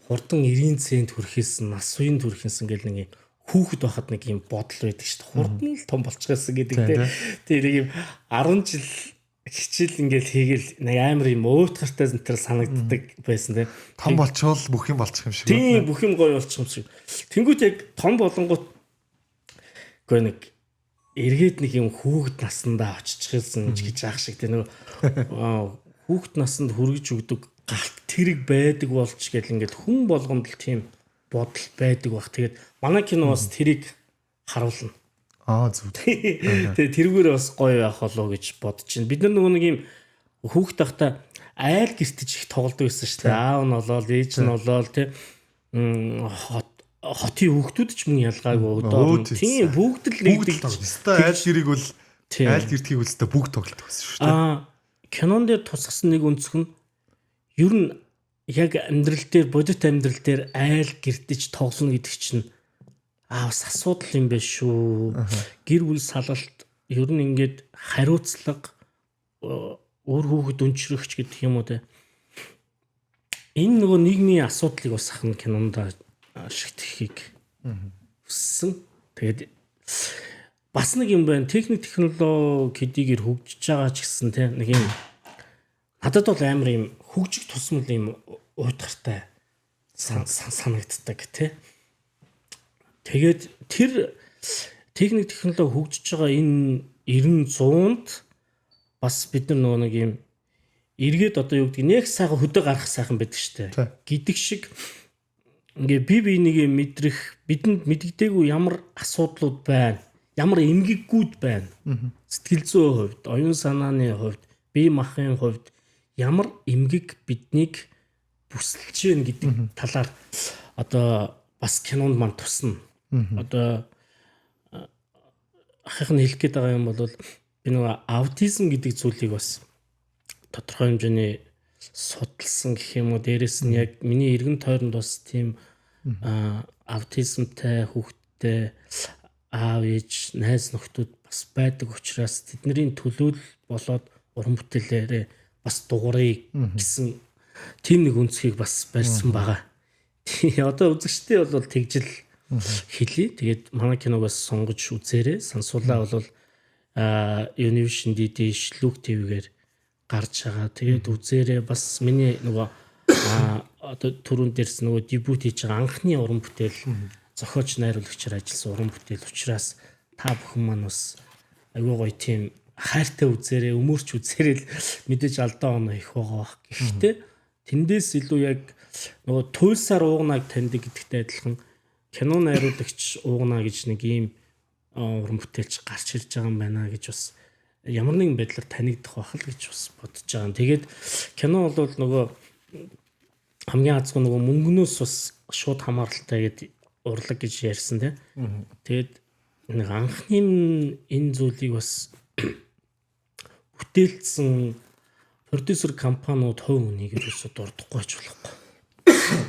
хурдан 90 цент хүрэхсэн, нас үеийн хүрэхсэн гэл нэг юм хүүхэд байхад нэг юм бодол байдаг шүү дээ. Хурдан л том болчихсон гэдэг тий. Тэр нэг юм 10 жил хичээл ингээл хийгээл нэг амар юм уутгартай зэнтэр санагддаг байсан тийм. Том болчвол бүх юм болчих юм шиг. Тийм бүх юм гоё болчих юм шиг. Тэнгүүд яг том болонгууд үгүй нэг эргээд нэг юм хүүхэд насандаа очижчихсан гэж аах шиг тийм нөгөө хүүхэд насанд хүргэж өгдөг галт тэрэг байдаг болч гэл ингээд хүн болгонд л тийм бодол байдаг бах. Тэгээд манай кино бас тэрийг харуулна. Зүг. Тэгээ тэрүүгээр бас гоё явах болоо гэж бодож байна. Бид нар нөгөө нэг юм хүүхэд тахта айл гэртэж их тоглодог байсан шүү дээ. Аав нь болоод, ээж нь болоод тий хотын хүүхдүүд ч мөн ялгаагүй одоо тийм бүгд л нэгдэг. Айл гэрийг бол айл гэртгийг үлстэй бүгд тоглодог байсан шүү дээ. Кинон дээр тусгасан нэг өнцөг нь ер нь яг амьдрал дээр бодит амьдрал дээр айл гэртэж тоглоно гэдэг чинь бас асуудал юм байна шүү. Гэр бүл салалт ер нь ингээд хариуцлага өөр хүүхэд өнчрөгч гэдэг юм уу те. Энэ нөгөө нийгмийн асуудлыг бас ахна кинонд ашигтлахыг хүссэн. Тэгээд бас нэг юм байна. Техник технологи хэдийгээр хөгжиж байгаа ч гэсэн те нэг юм надад бол амар юм хөгжих тусмал юм уйтгартай санагддаг те. Тэгээд тэр техник технологи хөгжиж байгаа энэ 90-100-д бас бид нар нөгөө нэг юм эргээд одоо юу гэдэг нэг сайхан хөдөө гарах сайхан байдаг штэ гэдэг шиг ингээ биенийг мэдрэх бидэнд мэддэггүй ямар асуудлууд байна, ямар эмгэггүүд байна. Сэтгэл зүйн хувьд, оюун санааны хувьд, бие махбодын хувьд ямар эмгэг биднийг бүсэлж байна гэдэг талаар одоо бас кинонд маань тусна. Одоо ахын хэлэх гээд байгаа юм бол би нөгөө аутизм гэдэг зүйлийг бас тодорхой хэмжээний судалсан гэх юм уу. Дээрэс нь яг миний эргэн тойронд бас тийм аутизмтай хүүхдтэй аав ээж найз нөхдүүд бас байдаг учраас тэдний төлөөлөл болоод уран бүтээлээрээ бас дуурайг гэсэн тийм нэг өнцгийг бас барьсан байгаа. Одоо үзэгчтэй бол тэгжил хэлий. Тэгээд манай киног бас сонгож үзээрэй. Сансуулаа бол Univision DD Шлүк ТV-гээр гарч байгаа. Тэгээд үзээрэй. Бас миний нөгөө одоо түрүүн дээрс нөгөө дебют хийж байгаа анхны уран бүтээл зохиолч найруулагчаар ажилласан уран бүтээл учраас та бүхэн маань бас аюу гоё тийм хайртай үзээрэй, өмөрч үзээрэй л мэдээж алдаа оноо их байгаа. Гэхдээ тэндээс илүү яг нөгөө туйлсаар уугнаг таньдаг гэдэгтэй адилхан кино найруулагч уугна гэж нэг ийм уран бүтээлч гарч ирж байгаа юм байна гэж бас ямар нэгэн байдлаар танигдах байх л гэж бас бодож байгаа. Тэгээд кино бол нөгөө хамгийн азгүй нөгөө мөнгнөөс бас шууд хамааралтай гэдэг урлаг гэж ярьсан тийм. Тэгээд нэг анхны энэ зүйлийг бас бүтээлсэн продюсер компаниуд хувь хүнийг ерөөсөө дурдахгүй ч болохгүй.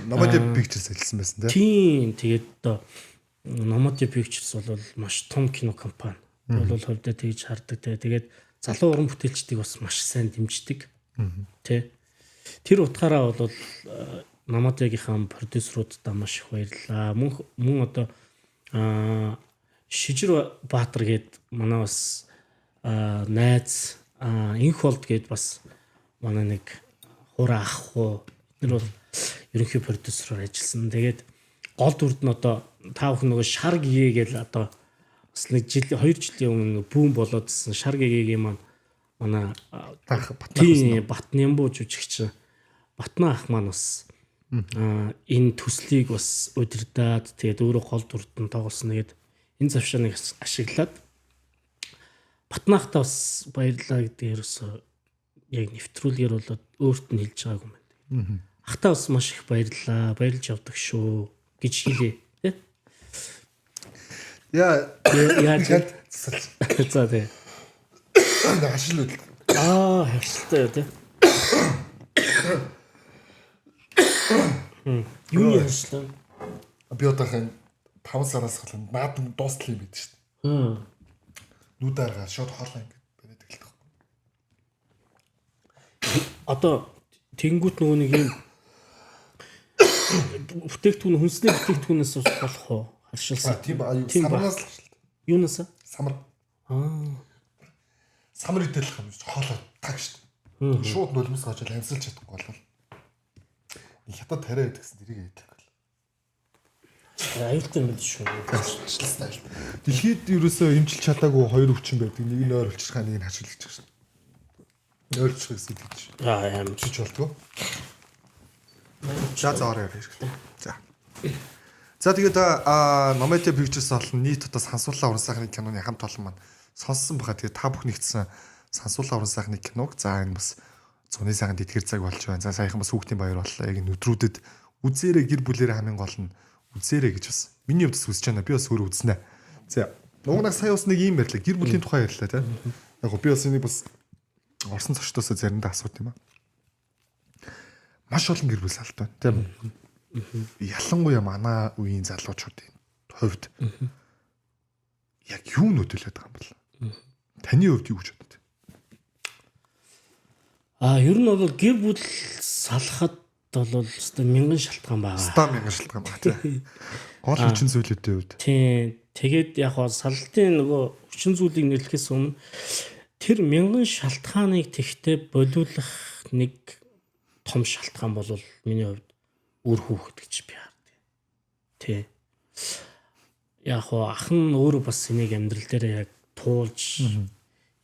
Nomadia Pictures хэлсэн байсан тийм. Тэгээд одоо Nomadia Pictures бол маш том кино компани. Бол хувьдаа тэгж хардаг. Тэгээд залуу уран бүтээлчдийг бас маш сайн дэмждэг. Тэ. Тэр утгаараа бол Nomadia-гийнхаа продюсеруудаа маш их баярлалаа. Мөн одоо Шижир Баатар гээд манай бас найз инх болд гээд бас манай нэг хураа ах уу тэр бол ерөнхий продюсероор ажилласан. Тэгээд гол дүрд нь одоо та бүхэн нөгөө шар гэгээл одоо бас нэг 2 жилийн өмнө бүүн болоодсэн шар гэгийн маань манай Батнямбуу жүжигч Батна ах маань бас энэ төслийг бас удирдаад тэгээд өөрөө гол дүрд нь тоглосон. Тэгээд энэ завшааныг ашиглаад Батнаахтаа бас баярлалаа гэдэг ерөөсөө яг нэвтрүүлгээр болоод өөрт нь хэлж байгаагүй юм байна. Ахтаа бас маш их баярлалаа. Баярлж явдаг шүү гэж хэлээ. Тэ? Яаж за тий. Хашил үл. Хашилтай тий. Юу яашлаа? Би одоохан 5 сараас хол наадам дуустал юм байдаг шүү дээ. Нүдаараа шууд хоолоо ингэ бариад эхэлдэг. Одоо тэнгуут нөгөө нэг юм бүтээгдэхүүн хүнсний бүтээгдэхүүнээс болох уу? Харшилсан. Тийм самараас л юунаас? Самар. самар идэлх юм хоолой таг шүү дээ. Шууд нулимс гоож амьсгалж чадахгүй болол. Хятад тариа идэх гэсэн тэрийг идэх бол. Аюултай юм шүү. Дэлхийд ерөөсөө эмчилж чадаагүй хоёр өвчин байдаг. Нэг нь ойр өвчрхаа, нэг нь хашгилж байгаа шүү. Ойр өвчрх гэсэн үг гэж. Аим Чиж болтгоо. За заороо ярьж. За. За тэгээд Nomadia Pictures болон нийт одоо Сансуулаа уран сайхны киноны хамт олон маань сонссон баха. Тэгээд та бүхэн нэгдсэн Сансуулаа уран сайхны киног за энэ бас зуны сайхан тэтгэр цаг болж байна. За саяхан бас хүүхдийн баяр боллоо. Яг энэ өдрүүдэд үзээрэй гэр бүлэрээ хамгийн гол нь үзээрэй гэж бас миний хувьд хүсэж байна. Би бас өөрөө үзнэ. За нуунаг сая бас нэг юм ярьлаа. Гэр бүлийн тухай ярьлаа тийм. Яг би бас энийг бас орсон зочдоосоо заримдаа асуух юм аа. Маш олон гэр бүл салт байна тийм. Ялангуяа манай үеийн залуучуудын хувьд яг юу нөтөлөд байгаа юм бол таны хувьд юу гэж боддог? ер нь бол гэр бүл салахад бол өстой мянган шалтгаан байгаа. Ста мянган шалтгаан байна тийм. Гол хүчин зүйлүүдийн хувьд. Тийм. Тэгээд яг салтын нөгөө хүчин зүйлийг нэрлэхээс өмнө тэр мянган шалтгааныг тэгтээ болиулах нэг том шалтгаан бол миний хувьд үр хүүхэд гэж би харддаг. Тий. Яг ах нь өөрөө бас энийг амьдрал дээр яг туулж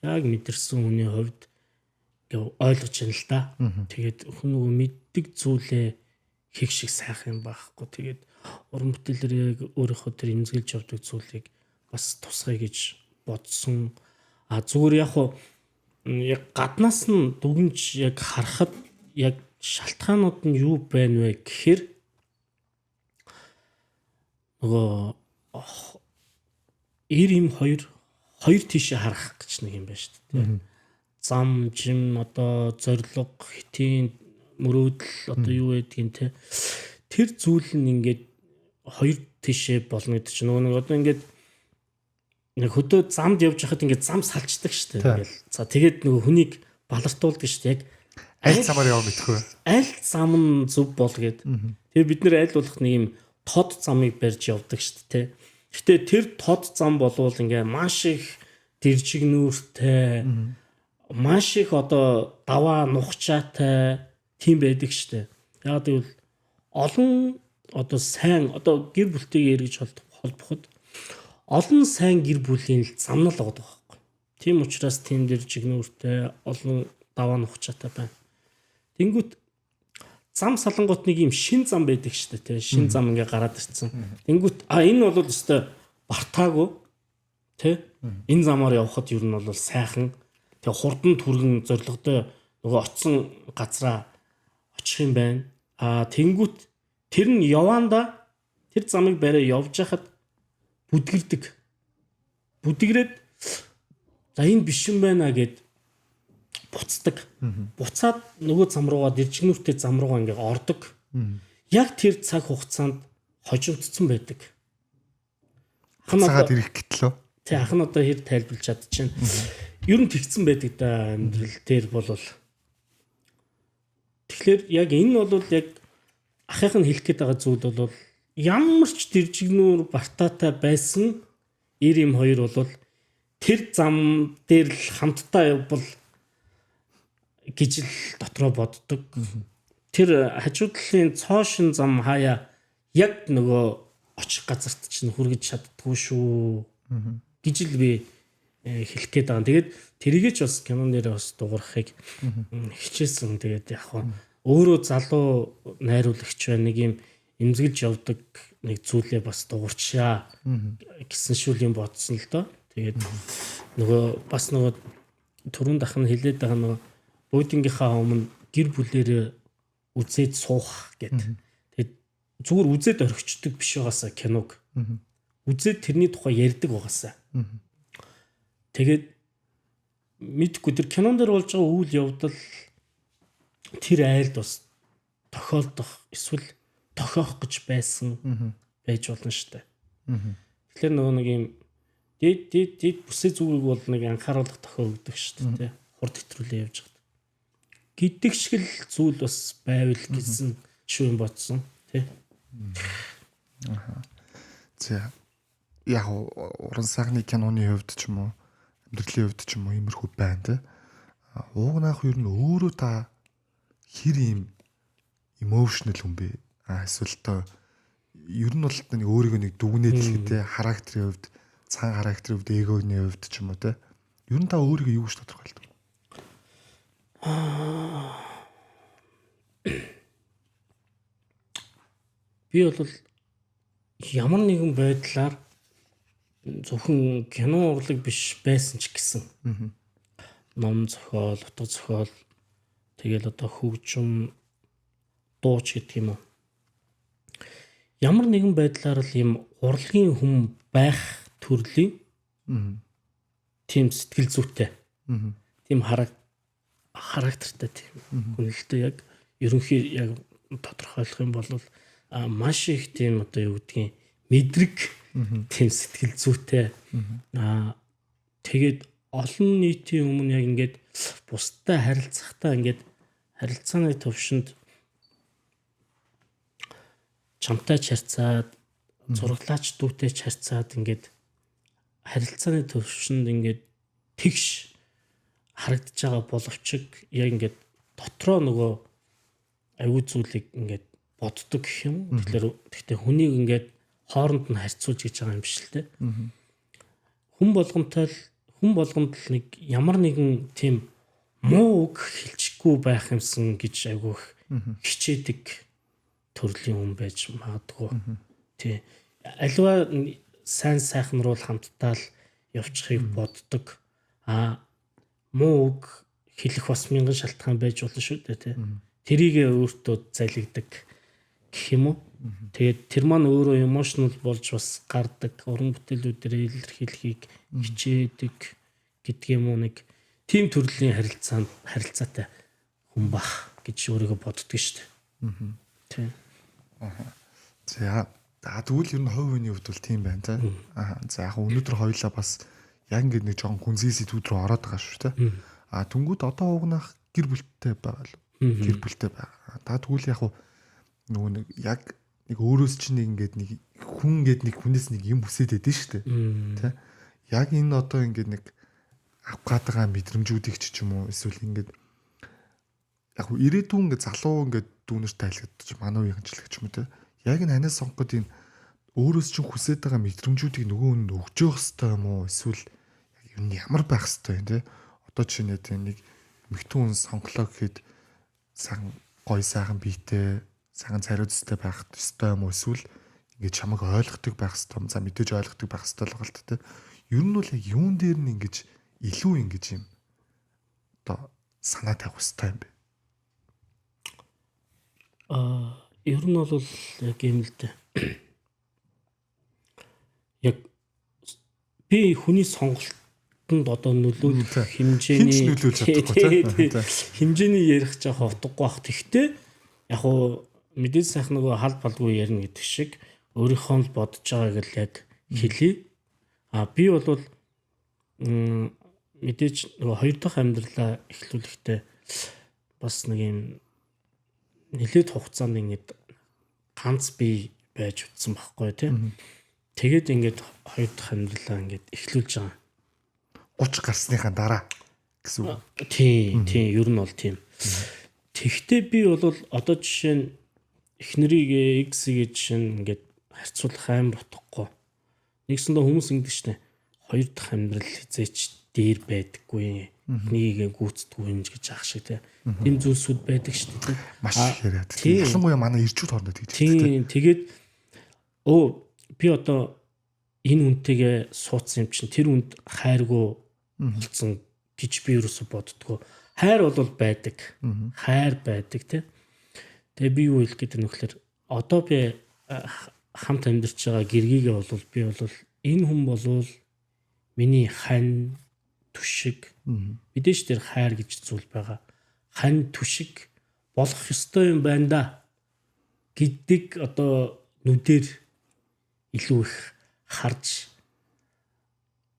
яг мэдэрсэн хүний хувьд ойлгож байна л да. Тэгээд хүн нөгөө мэддэг зүйлээ хийх шиг сайхан юм байхгүй. Тэгээд уран бүтээлэр яг өөрийнхөө тэр эмзэглэж явдаг зүйлийг бас тусгая гэж бодсон. Зүгээр яг гаднаас нь дүгнж яг харахад яг шалтгаанууд нь юу байна вэ гэхээр нөгөө 92 тийшээ харах гэж нэг юм байна шүү дээ. Зам, жим, одоо зориг, хитийн мөрөөдөл одоо юу байдгийг те. Тэр зүйл нь ингээд 2 тийшээ болно гэдэг чинь нөгөө одоо ингээд нэг хөдөө замд явж хахад ингээд зам салцдаг шүү дээ. Ингээл. За тэгээд нөгөө хүнийг балартуулдаг шүү дээ. Яг аль замаар явах мэдхгүй. Аль зам нь зөв бол гээд. Тэгээ бид нэр аль болох нэг юм тод замыг барьж явдаг шүү дээ. Гэтэ тэр тод зам болвол ингээ маш их дэржигнүүртэй, маш их одоо даваа нухчаатай тийм байдаг шүү дээ. Яг гэвэл олон одоо сайн одоо гэр бүлтэйгээ эргэж холбоход олон сайн гэр бүлийн зам нь л байгаа байхгүй. Тийм учраас тийм дэржигнүүртэй олон даваа нухчаатай байна. Тэнгүүт зам салангууд нэг юм шин зам байдаг шүү дээ. Шин зам ингээ гараад ирсэн. Тэнгүүт энэ бол өстой бартаагүй тий. Энэ замаар явхад ер нь бол сайхан тэг хурдан түргэн зоригтой нөгөө очсон газраа очих юм байна. Тэнгүүт тэр нь яваанда тэр замыг барай явж хахад бүдгэрдэг. Бүдгэрээд за энэ биш юм байна гэд буцдаг. Буцаад нөгөө зам руугаа дэржигнүүртэй зам руугаа ингээ ордог. Яг тэр цаг хугацаанд хожигдсон байдаг. Цагаад ирэх гэтлөө. Тэг ах нь одоо хэр тайлбарлаж чадчихна. Ер нь тэгсэн байдаг да амьдрал дээр бол. Тэгэхээр яг энэ бол яг ахих нь хэлэх гээд байгаа зүйл бол ямар ч дэржигнүүр бартаатай байсан 92 бол тэр зам дээр л хамтдаа явбал гэж л дотроо боддог. Тэр хажуудлын цоошин зам хаяа яг нөгөө очих газарт чинь хүргэж чаддгүй шүү гэж л би хэлэх гээд байгаа. Тэгээд тэрийгэж бас кинон дээр бас дуурахыг хичээсэн. Тэгээд яг өөрөө залуу найруулагч байна, нэг юм эмзэглэж явдаг нэг зүйлээ бас дуурчаа гэсэн шүүлийн бодсон л доо. Тэгээд нөгөө бас нөгөө түрүүн дахин хэлээд байгаа нөгөө буудингийнхаа өмнө гэр бүлэрээ үзээд суух гэдэг. Тэгээд зүгээр үзээд орхичдаг биш байгаасаа киног. Үзээд тэрний тухай ярьдаг байгаасаа. Тэгээд мэдгүй тэр кинон дээр болж байгаа үйл явдал тэр айлд бас тохиолдох эсвэл тохиох гэж байсан байж болно шүү дээ. Тэгэхээр нөгөө нэг юм дид бүсээ зүгийг бол нэг анхааруулах тохиогддог шүү дээ. Хурд хэтрүүлээ явж байгаа. Гэдэг шиг л зүйл бас байвал гэсэн шүүн бодсон тий. За яг уран сайхны киноны хувьд ч юм уу амьдралын хувьд ч юм уу иймэрхүү байна те. Уугнаах юу нь өөрөө та хэр ийм emotional хүн бэ? Эсвэл та ер нь бол нэг өөрийгөө нэг дүгнээд л гэдэг характерын хувьд, цан характерын хувьд, эгоны хувьд ч юм уу те. Ер нь та өөрийгөө юу гэж тодорхойлдог? Би бол ямар нэгэн байдлаар зөвхөн кино урлаг биш байсан ч гэсэн ном зохиол, утга зохиол, тэгэл одоо хөгжим, дууч гэдэг юм уу. Ямар нэгэн байдлаар л ийм урлагийн хүн байх төрлийн тийм сэтгэл зүйтэй, тийм характертай тийм хүнэлтэд яг ерөнхий яг тодорхойлох юм бол маш их тийм одоо юу гэдгийг мэдрэг тийм сэтгэл зүйтэй тэгээд олон нийтийн өмнө яг ингээд бусдад харилцахдаа ингээд харилцааны төвшөнд чамтай харьцаад зураглаач дүүтэй харьцаад ингээд харилцааны төвшөнд ингээд тэгш харагдаж байгаа боловч яг ингээд дотроо нөгөө аюул зүйлийг ингээд боддог гэх юм. Тэгэхээр хүнийг ингээд хооронд нь харьцуулж гэж байгаа юм биш л те. Хүн болгонд л нэг ямар нэгэн тийм муу үг хэлчихгүй байх юмсан гэж айгүйх хичээдэг төрлийн хүн байж магадгүй. Тий. Аливаа сайн сайхан руу хамтдаа л явчихыг боддог. Муу үг хэлэх бас мянган шалтгаан байж болно шүү дээ тий. Тэрийгээ өөртөө залгидаг гэх юм уу. Тэгээд тэр маань өөрөө emotional болж бас гардаг, уран бүтээлүүдээр илэрхийлэхийг хичээдэг гэдэг юм уу нэг тийм төрлийн харилцаатай хүн бах гэж өөрийгөө боддог шүү дээ. Тийм. За тэгвэл ер нь хувь хүний хувьд бол тийм байна те. За яг өнөөдөр хоёлаа бас яг ингэ нэг жоохон хүнзгий сэдвүүд рүү ороод байгаа шүү те. Тэнгүүд одоо угнах гэр бүлтэй байгаа л. Гэр бүлтэй байгаа. Тэгвэл яг нөгөө нэг яг нэг өөрөөс чинь ингээд нэг хүн гээд нэг хүнээс нэг юм хүсээд байдэн шүү дээ. Тэ? Яг энэ одоо ингээд нэг авах гээд байгаа мэдрэмжүүдийг ч юм уу эсвэл ингээд яг ирээдүйн ингээд залуу ингээд дүүнер тайлгдчих манай үеийн ханчлагч юм те. Яг энэ ханаас сонгоход энэ өөрөөс чинь хүсээд байгаа мэдрэмжүүдийг нөгөө нь өгж явах хэрэгтэй юм уу эсвэл яг юу ямар байх хэрэгтэй юм те. Одоо чинь нэг мэгтэн хүн сонглоо гэхэд сайн гой сайхан биетэй цагаан цариуцтай байх ёстой юм уу эсвэл ингээд чамайг ойлгохдаг байх ёстой юм. За мэдээж ойлгохдаг байх ёстой л байгаа л тэ. Ер нь бол яг юун дээр нь ингэж илүү ингэж юм одоо санаа тавих ёстой юм бэ? Ер нь бол яг юм л дээ. Яг би хүний сонголтод одоо нөлөөлөх хэмжээний хэмжээний ярих жоох утгагүй бах. Тэгтээ яг уу мэдээж сайхан нөгөө хал балгүй ярина гэдэг шиг өөрийнхөө л бодож байгааг л яг хэлье. Би бол мэдээж нөгөө хоёр дахь амьдралаа эхлүүлэхдээ бас нэг юм нэлээд хугацаанд ингээд ганц бие байж утсан байхгүй тийм. Тэгээд ингээд хоёр дахь амьдралаа ингээд эхлүүлж байгаа. 30 гарсныхаа дараа гэсэн үг. Тийм, ер нь бол тийм. Тэгтээ би бол одоо жишээ нь эхнэрийг X-ийг жишээ нь ингээд харьцуулах амар утгагүй. Нэгсэндээ хүмүүс ингэдэг шнэ. Хоёр дахь амьдрал хизээч дээр байдаггүй. Эхнийгээ гүйцэдэггүй юм гэж ах шиг тийм зүйлсүүд байдаг шүү дээ. Маш их яриад. Ялангуяа манай ирчүүд хоорондоо тэгж байна. Тийм. Тэгээд би одоо энэ үнтэйгээ суудсан юм чинь тэр үнд хайргүй болсон гэж би ерөөсө боддгоо. Хайр бол байдаг. Хайр байдаг тийм. Тэгээ би юу хэлэх гэдэг нь вөхлөр одоо би хамт амьдарч байгаа гэргийгээ бол би бол энэ хүн болвол миний хань түшиг мэдээж тэр хайр гэж зүйл байгаа. Хань түшиг болох ёстой юм байна да гэдэг одоо нүдээр илүү их харж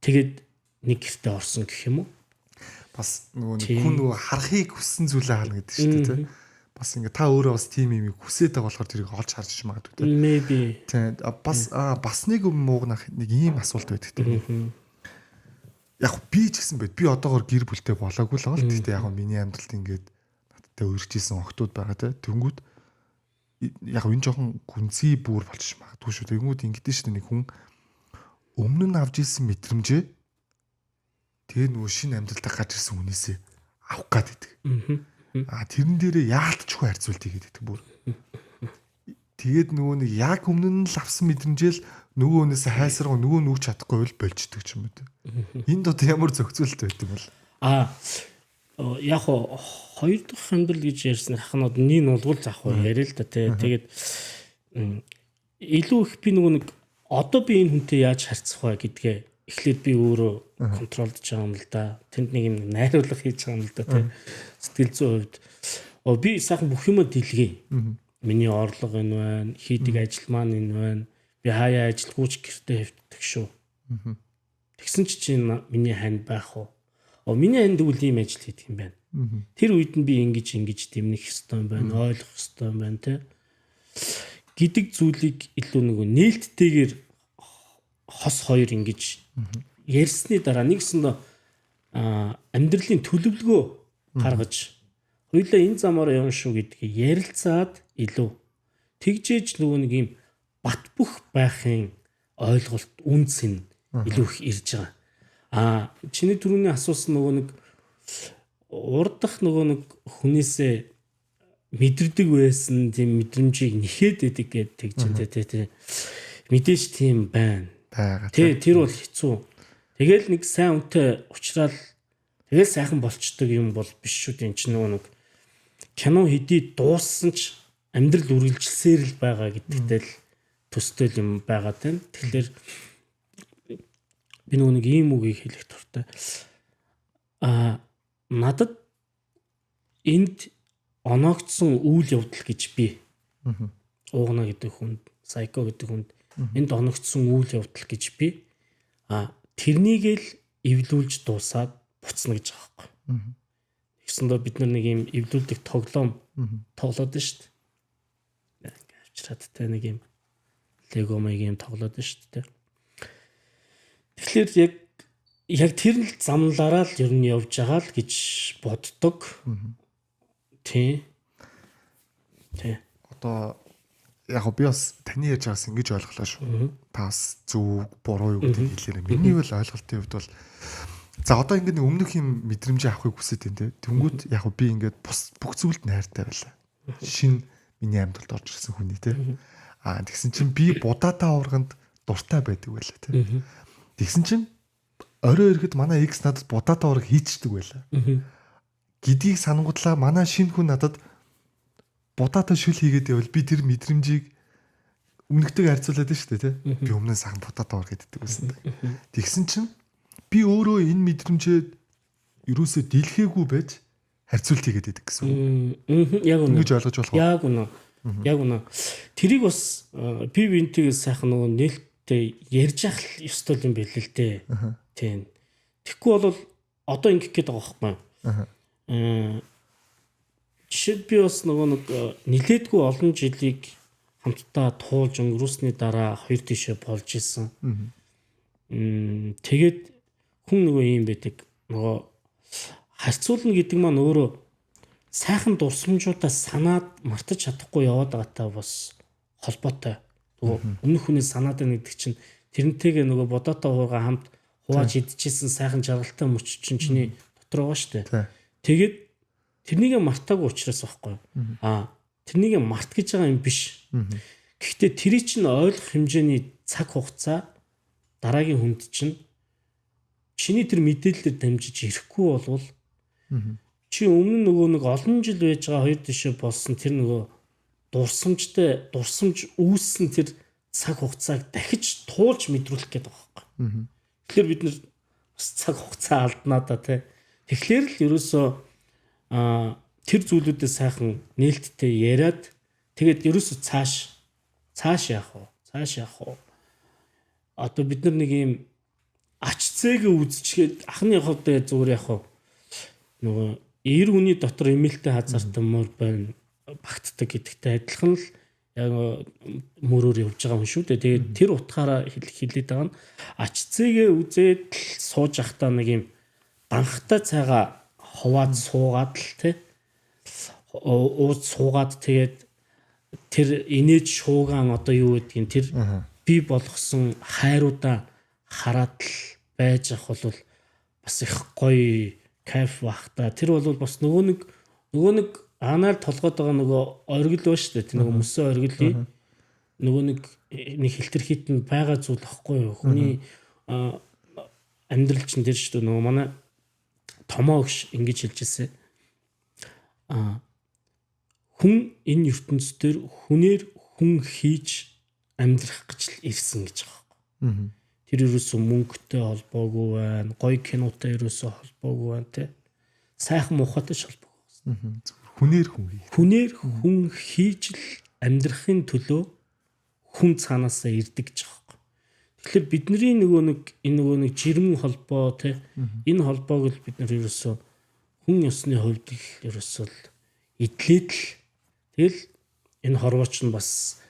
тэгээд нэг гэртээ орсон гэх юм уу? Бас нөгөө харахыг хүссэн зүйлээ харна гэдэг шүү дээ тийм. Бас ингээ та өөрөө бас тийм юм хүсээд байгаа болохоор тэрийг олж харж магадгүй тийм. Maybe. Тийм бас нэг муугнах нэг ийм асуулт байдаг тийм. яг би ч гэсэн байд. Би одоогор гэр бүлтэй болоогүй л байгаа л. Гэхдээ яг миний амьдралд ингээд надтай үржижсэн охтууд байгаа те. Тэнгүүд яг энэ жоохон гүнзгий бүр болчих магадгүй шүү. Тэнгүүд ингэдэж шүү нэг хүн өмнө нь авч ирсэн мэдрэмжээ тэгээ нөгөө шинэ амьдралдаа гарч ирсэн хүнээсээ авах гад идэг. Тэрэн дээрээ яалтчгүй харьцуултыг гэдэг бүр. Тэгээд нөгөө нэг яг өмнө нь л авсан мэдрэмжээл нөгөө хүнээсээ хайсаргаа нөгөө нүгч чадахгүй бол болждөг ч юм уу. Энд одоо ямар зохицуулт байдаг бол? Яг хоёр дахь амьдрал гэж ярьсан хахнууд нэг нь улгуул заах уу яриа л да тий. Тэгээд илүү их би нөгөө нэг одоо би энэ хүнтэй яаж харьцах вэ гэдгээ эхлээд би өөрөө контролдож байгаа юм л да. Тэнд нэг юм найруулга хийж байгаа юм л да тий. Сэтгэл зүйн хувьд би сайхан бүх юмаа дэлгэе. Миний орлого энэ байна, хийдэг ажил маань энэ байна. Би хаяа ажилгүйч гэртээ хэвтдэг шүү. Тэгсэн чинь миний ханд байх уу? Миний ханд үл ийм ажил хийдэг юм байна. Тэр үед нь би ингэж дэмнэх ёстой юм байна, ойлгох ёстой юм байна те. Гэдэг зүйлийг илүү нөгөө нээлттэйгээр хос хоёр ингэж ярьсны дараа нэгсэндээ амьдралын төлөвлөгөө гаргаж хоёулаа энэ замаараа явна шүү гэдгийг ярилцаад илүү тэгжээж нөгөө нэг юм бат бөх байхын ойлголт үнс нь илүү их ирж байгаа. Чиний түрүүний асуусан нөгөө нэг урдах нөгөө нэг хүнээсээ мэдэрдэг байсан тийм мэдрэмжийг нэхэд идэг гэдэг тэгжэнтэй тий. Мэдээж тийм байна. Тэр бол хэцүү. Тэгэл нэг сайн үнтэй уучрал тэгэл сайхан болчдөг юм бол биш шүү дээ. Энд чинь нөгөө нэг кино хэдий дууссан ч амьдрал үргэлжилсээр л байгаа гэдэгтэй л төстэй юм байгаа тань. Тэгэхээр би нөгөө нэг ийм үгийг хэлэх дуртай. Надад энд оногдсон үйл явдал гэж би уугна гэдэг хүнд, сайко гэдэг хүнд энд оногдсон үйл явдал гэж би тэрнийг л эвлүүлж дуусаад буцна гэж байгаа байхгүй. Тэгсэндээ бид нар нэг юм эвлүүлдэг тоглоом тоглоод нь шүү дээ. Авчираад тэ нэг юм лего маягийн тоглоод нь шүү дээ. Тэгэхээр яг тэр л замлаараа л ер нь явж байгаа л гэж боддог. Тий. Одоо яг би бас таны ярьж байгаас ингэж ойлголоо шүү. Та бас зөв буруу юу гэдэг хэлээрээ. Миний бол ойлголтын хувьд бол за одоо ингэ нэг өмнөх юм мэдрэмжээ авахыг хүсэж байна те. Тэнгүүд яг би ингээд бүх зүйлд найртай байлаа. Шинэ миний амьдралд орж ирсэн хүний те. Тэгсэн чинь би будаатаа урганд дуртай байдаг байлаа те. Тэгсэн чинь орой ирэхэд манай X надад будаатаа ураг хийчдэг байлаа. Гэдгийг сангуудлаа манай шинэ хүн надад будаатаа шүл хийгээд байвал би тэр мэдрэмжийг өмнөхтэйг харьцуулаад шүү дээ тий. Би өмнө нь сахан будаатаа ураг хийдэг байсан. Тэгсэн чинь би өөрөө энэ мэдрэмжээ ерөөсөө дэлгээгүй байж харьцуулт хийгээд байдаг гэсэн үг. Яг үнэ. Ингэж ойлгож болох уу? Яг үнэ. Тэрийг бас би бинтийг сайхан нөгөө нээлттэй ярьж ах ёстой юм байл л дээ. Тийм. Тэгэхгүй бол одоо ингэх гээд байгаа байхгүй. Жишээд би бас нөгөө нэг нилээдгүй олон жилийг хамтдаа туулж өнгөрөөсний дараа хоёр тишээ болж исэн. Тэгээд хүн нөгөө юм байдаг. Нөгөө харьцуулна гэдэг маань өөрөө сайхан дурсамжуудаа санаад мартаж чадахгүй яваад байгаатай бас холбоотой. Нөгөө өмнөх хүний санаад байна гэдэг чинь тэрнтэйгээ нөгөө бодоотой хуурга хамт хувааж идчихсэн сайхан жаргалтай мөч чиний дотор байгаа шүү дээ. Тэгээд тэрнийг мартаагүй учраас байхгүй. Тэрнийг март гэж байгаа юм биш. Гэхдээ тэрий чинь ойлгох хэмжээний цаг хугацаа дараагийн хүнд чинь чиний тэр мэдээлэлээр дамжиж ирэхгүй болвол чи өмнө нөгөө нэг олон жил байж байгаа хоёр тишээ болсон тэр нөгөө дурсамж үүссэн тэр цаг хугацааг дахиж туулж мэдрүүлэх гээд байгаа байхгүй. Тэгэхээр бид нэр бас цаг хугацаа алднаа да тий. Тэгэхээр л ерөөсөө тэр зүйлүүдээ сайхан нээлттэй яриад тэгээд ерөөсөө цааш яах вэ? Одоо бид нар нэг юм ач зээгээ үзчихээд ахны хувьд зүгээр яах вэ? Нөгөө 90 хүний дотор эмээлтэй хазаартай мөр байна багтдаг гэдэгтэй адилхан л яг мөрөөр явж байгаа юм шүү дээ. Тэгээд тэр утгаараа хэлээд байгаа нь ач зээгээ үзээд л сууж ахтаа нэг юм банхтай цайгаа хуваад суугаад л тий ууж суугаад тэгээд тэр инээж шуугаан одоо юу гэдгийг тэр би болгосон хайруудаа хараад л байж ах бол бас их гоё кайф бахта. Тэр бол бас нөгөө нэг анаал толгойд байгаа нөгөө оргил ба штэ. Тэр нөгөө мөсөн оргилын нөгөө нэг хилтер хитэн байгаа зүйл ахгүй юу. Хүний амьдрал чинь тэр штэ нөгөө манай томоо гэж ингэж хэлжсэн. Хүн энэ ертөнцийн хүнээр хүн хийж амьдрах гэж л ирсэн гэж байгаа. Тэр ерөөсөө мөнгөтэй холбоогүй байна. Гоё кинотой ерөөсөө холбоогүй байна те. Сайхан мухатай ч холбоогүй. Хүнээр хүн хийж л амьдрахын төлөө хүн цаанаасаа ирдэг гэж байгаа. Тэгэхээр бидний нөгөө нэг жирэмн холбоо те. Энэ холбоог л бид нар ерөөсөө хүн ёсны хувьд л ерөөсөө идлээд л тэгэл энэ хорвооч нь бас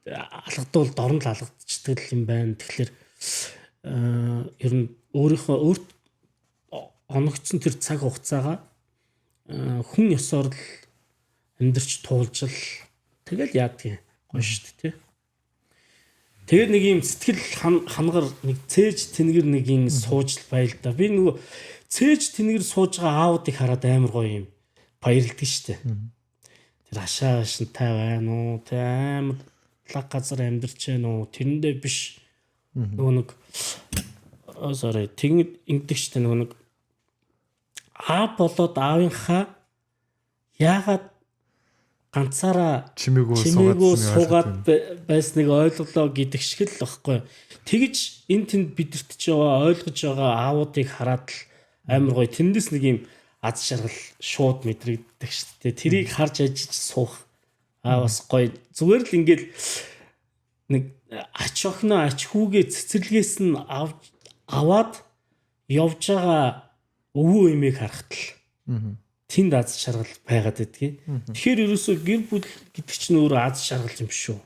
алгадвал дорн л алгадчихдаг юм байна. Тэгэхээр ер нь өөрт оногдсон тэр цаг хугацаагаа хүн ёсоор л амьдарч туулж л тэгэл яадгийн гоё шүү дээ тий. Тэгээд нэг юм сэтгэл хангар нэг цээж тэнгэр нэг юм сууж байл да. Би нөгөө цээж тэнгэр сууж байгаа аавуудыг хараад амар гоё юм баярлдаг шүү дээ. Тэр хашаа шинтай байна уу? Тэ амар лаг газар амьдарч байна уу? Тэрэндээ биш нөгөө нэг sorry тэгнэд ингэдэгчтэй нөгөө нэг аа болоод аавынхаа яагаад ганцаараа чимээгүй суугаад байсныг ойлголоо гэдэг шиг л багхгүй. Тэгж энэ тэнд бидэрт ч яваа ойлгож байгаа аавуудыг хараад л амар гоё тэндээс нэг юм аз жаргал шууд мэдрэгддэг шүү дээ. Тэрийг харж ажиж суух бас гоё. Зүгээр л ингээл нэг ач охиноо ач хүүгээ цэцэрлэгээс нь аваад явж байгаа өвөө эмээг харахад л тэнд аз жаргал байгаад байдгийг. Тэгэхээр ерөөсөө гэр бүл гэдэг чинь өөрөө аз жаргал юм шүү.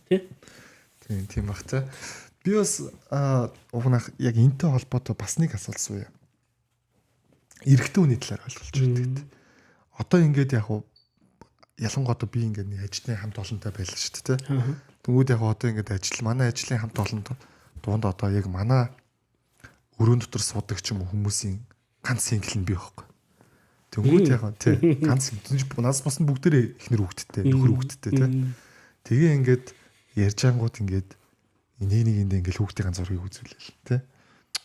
Тэ? Тийм бах та. Би бас угнах яг энтэй холбоотой бас нэг асуулт сууя. Эрэгтэй хүний талаар ойлголж байдаг. Одоо ингээд яг ялангуяа би ингээд нэг ажлын хамт олонтой байлаа шүү дээ. Тэнгүүд яг одоо ингээд манай ажлын хамт олонд дунд одоо яг манай өрөөнд дотор суудаг ч юм уу хүмүүсийн ганц сингл нь би байхгүй. Тэнгүүд яг тий ганц нас босн бүгдээрээ ихнэр хүүхэдтэй, нөхөр хүүхэдтэй тий. Тэгээ ингээд ярьжаангууд ингээд нэг ингээд хүүхдийн ганц зургийг үзүүлээл тий.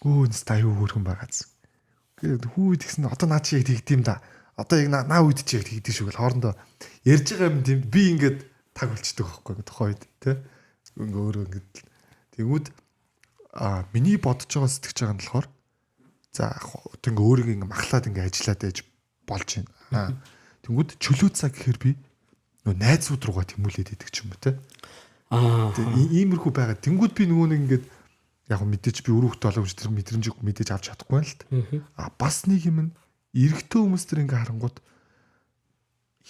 Өө нэс та юу хөөрхөн байгааз. Гээд хүү тэгсэн одоо наа чи яг тэгдэм да. Одоо яг наа үед чи яг тэгдэж шүү гэл хоорондоо ярьж байгаа юм тийм би ингээд таг болчдөг байхгүй тухайн үед тий. Ингээ өөрөө ингээд тэгвэл миний бодож байгаа сэтгэж байгаа нь болохоор за ингээ өөрийг ингээ махлаад ингээ ажиллаад ээж болж байна. Тэнгүүд чөлөө цаг гэхээр би нөө найзууд руугаа тэмүүлээд идэг ч юм уу те. Иймэрхүү байгаа. Тэнгүүд би нөгөө нэг ингээд яг мэдээж би өрөөхт олооч тэр мэдрэмжийг мэдээж авч чадахгүй байна л та. Бас нэг юм нь эрэгтэй хүмүүс тэр ингээ харангууд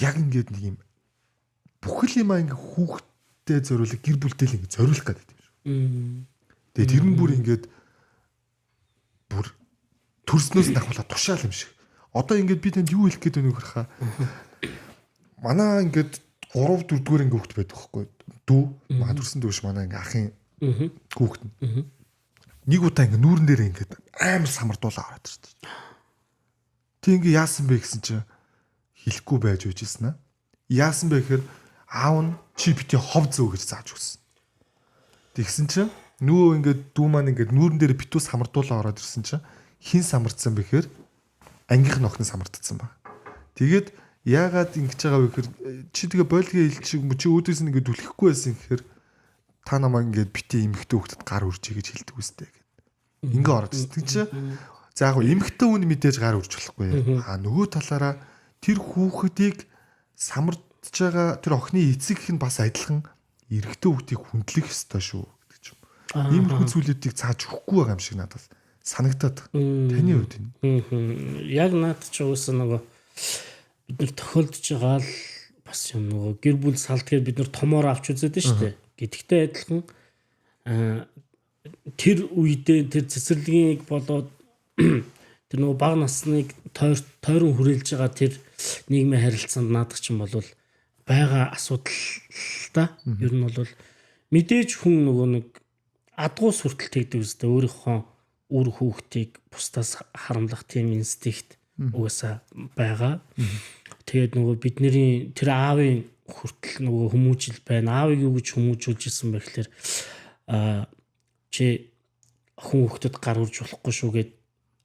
яг ингээд нэг юм бүхэл юмаа ингээ хүүхдэд зориулах гэр бүлтэй л ингээ зориулах гэдэг юм шүү. Тэгээ тэр нь бүр ингээд бүр төрснөөс дахуулаад тушаал юм шиг. Одоо ингээд би танд юу хэлэх гээд байна вэ гэхээр манай ингээд 3 4 дугаар ингээ хүүхд байдаг байхгүй дүү маа төрсөн дүүш манай ингээ ахын хүүхд нь нэг удаа ингээ нүүрэн дээр ингээд амар самардуулаа ороод ирсэн. Тэг ингээ яасан бэ гэсэн чинь хэлэхгүй байж үжсэн аа. Яасан бэ гэхээр аав нь чи бити хов зөө гэж зааж өгсөн. Тэгсэн чинь нөгөө ингээд дүү маань ингээд нүүрэн дээр битүү самардуулаа ороод ирсэн чинь хин самардсан бэхээр ангийнх нь охин самардсан баг. Тэгээд яагаад ингэж байгаа вэ гэхээр чи тэгээ бойлгийн хил шиг чи өөдөөс нь ингээд түлхэхгүй байсан гэхээр та намаа ингээд битээ эмхтэй хөлтөд гар үржээ гэж хэлдэг үстэй гэд. Ингээ ороод ирсэн. Тэг чи за яг эмхтэй хүн мэдээж гар үрж болохгүй. Нөгөө талаараа тэр хүүхдийг самардж байгаа тэр охины эцэг нь бас адилхан эрэгтэй хүүхдийг хүндлэх ёстой шүү гэдэг ч юм. Иймэрхүү зүйлүүдийг цааж өгөхгүй байгаа юм шиг надад санагдаад. Таны хувьд энэ. Яг наад ч уусаа нөгөө бид нар тохиолдож байгаа л бас юм нөгөө гэр бүл салдгаар бид нар томоор авч үзээд шүү дээ. Гэдэгтэй адилхан тэр үедээ тэр цэцэрлэгийг болоод тэр нөгөө бага насныг тойрон хүрээлж байгаа тэр нийгмийн харилцаанд наадах чинь бол байгаа асуудал л та. Ер нь бол мэдээж хүн нөгөө нэг адгуу сүртэл тэгдэг үстэй өөрийнхөө үр хүүхдийг бусдаас харамлах тийм инстинкт угаасаа байгаа. Тэгээд нөгөө бидний тэр аавын хүртэл нөгөө хүмүүжил байна. Аавыг юу гэж хүмүүжүүлж ирсэн бэ гэхээр чи охин хүүхдэд гар урж болохгүй шүү гэд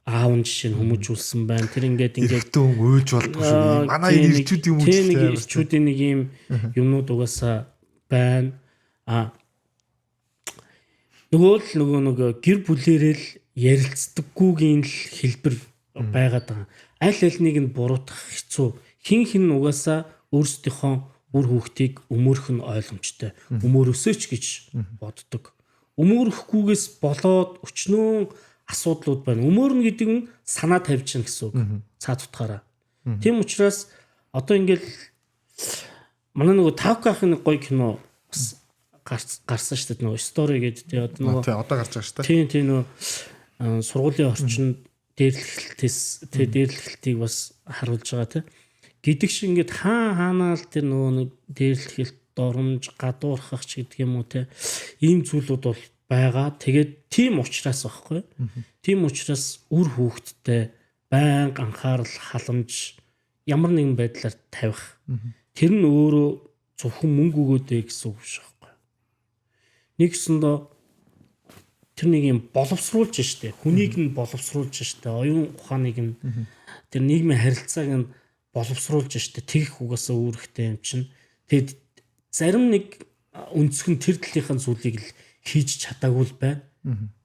аав нь жишээ нь хүмүүжүүлсэн байна. Тэр ингээд эрэгтэн уйлж болдгоо шүү. Манай ирчүүд юм уу тийм ирчүүдийн нэг юм юмнууд угаасаа байна. Нөгөө гэр бүлэрэл ярилцдаггүйгийн л хэлбэр байгаад байгаа. Аль алийг нь буруутгах хэцүү. Хин угаасаа өөрсдийнхөө үр хүүхдийг өмөрөх нь ойлгомжтой. Өмөрөөсөөч гэж боддог. Өмөрөхгүйгээс болоод өчнөө асуудлууд байна. Өмөрнө гэдэг нь санаа тавьж чинь гэсэн үг. Цаад утгаараа. Тийм учраас одоо ингээл манай нөгөө Тавкахын гоё кино бас гарсан шүү дээ. Нөгөө стори гэдэг тий одоо гарч байгаа шүү дээ. Тийм нөгөө сургуулийн орчинд дээрлэхэлтийг бас харуулж байгаа тий. Гэдэг шиг ингээд хаанаа л тэр нөгөө нэг дээрлэхэлт доромж гадуурхах ч гэдэг юм уу те ийм зүйлүүд бол байгаа. Тэгээд тийм учраас багхгүй. Тийм учраас үр хүүхдтэй байнга анхаарал халамж ямар нэгэн байдлаар тавих. Тэр нь өөрөө зөвхөн мөнгө өгөөдэй гэсэн үг шүү байхгүй. Нэгсэндээ тэр нэг юм боловсруулж штэ. Хүнийг нь боловсруулж штэ. Оюун ухааныг нь тэр нийгмийн харилцааг нь боловсруулж штэ. Тэгэх угаасаа үүрэгтэй юм чинь. Тэгэд зарим нэг өнцгөн тэр талынхаа зүйлийг л хийж чадаагүй л байна.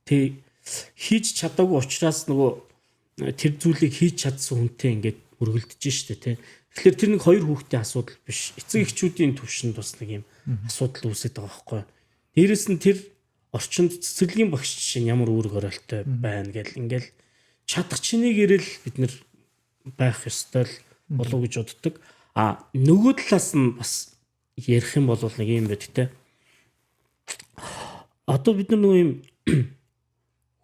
Тэг хийж чадаагүй учраас нөгөө тэр зүйлийг хийж чадсан хүнтэй ингээд өргөлдөж штэ тий. Тэгэхээр тэр нэг хоёр хүүхдийн асуудал биш. Эцэг эхчүүдийн төвшөнд бас нэг юм асуудал үүсэж байгаа байхгүй. Дээрэс нь тэр орчинд цэцэрлэгийн багш жишээ нь ямар үүрэг оройлтой байна гэл ингээл чадах чинээгээр л бид нэр байх ёстой л болов гэж боддог. Нөгөө талаас нь бас ярих юм бол нэг юм байдаг те. Одоо бид нар нөгөө юм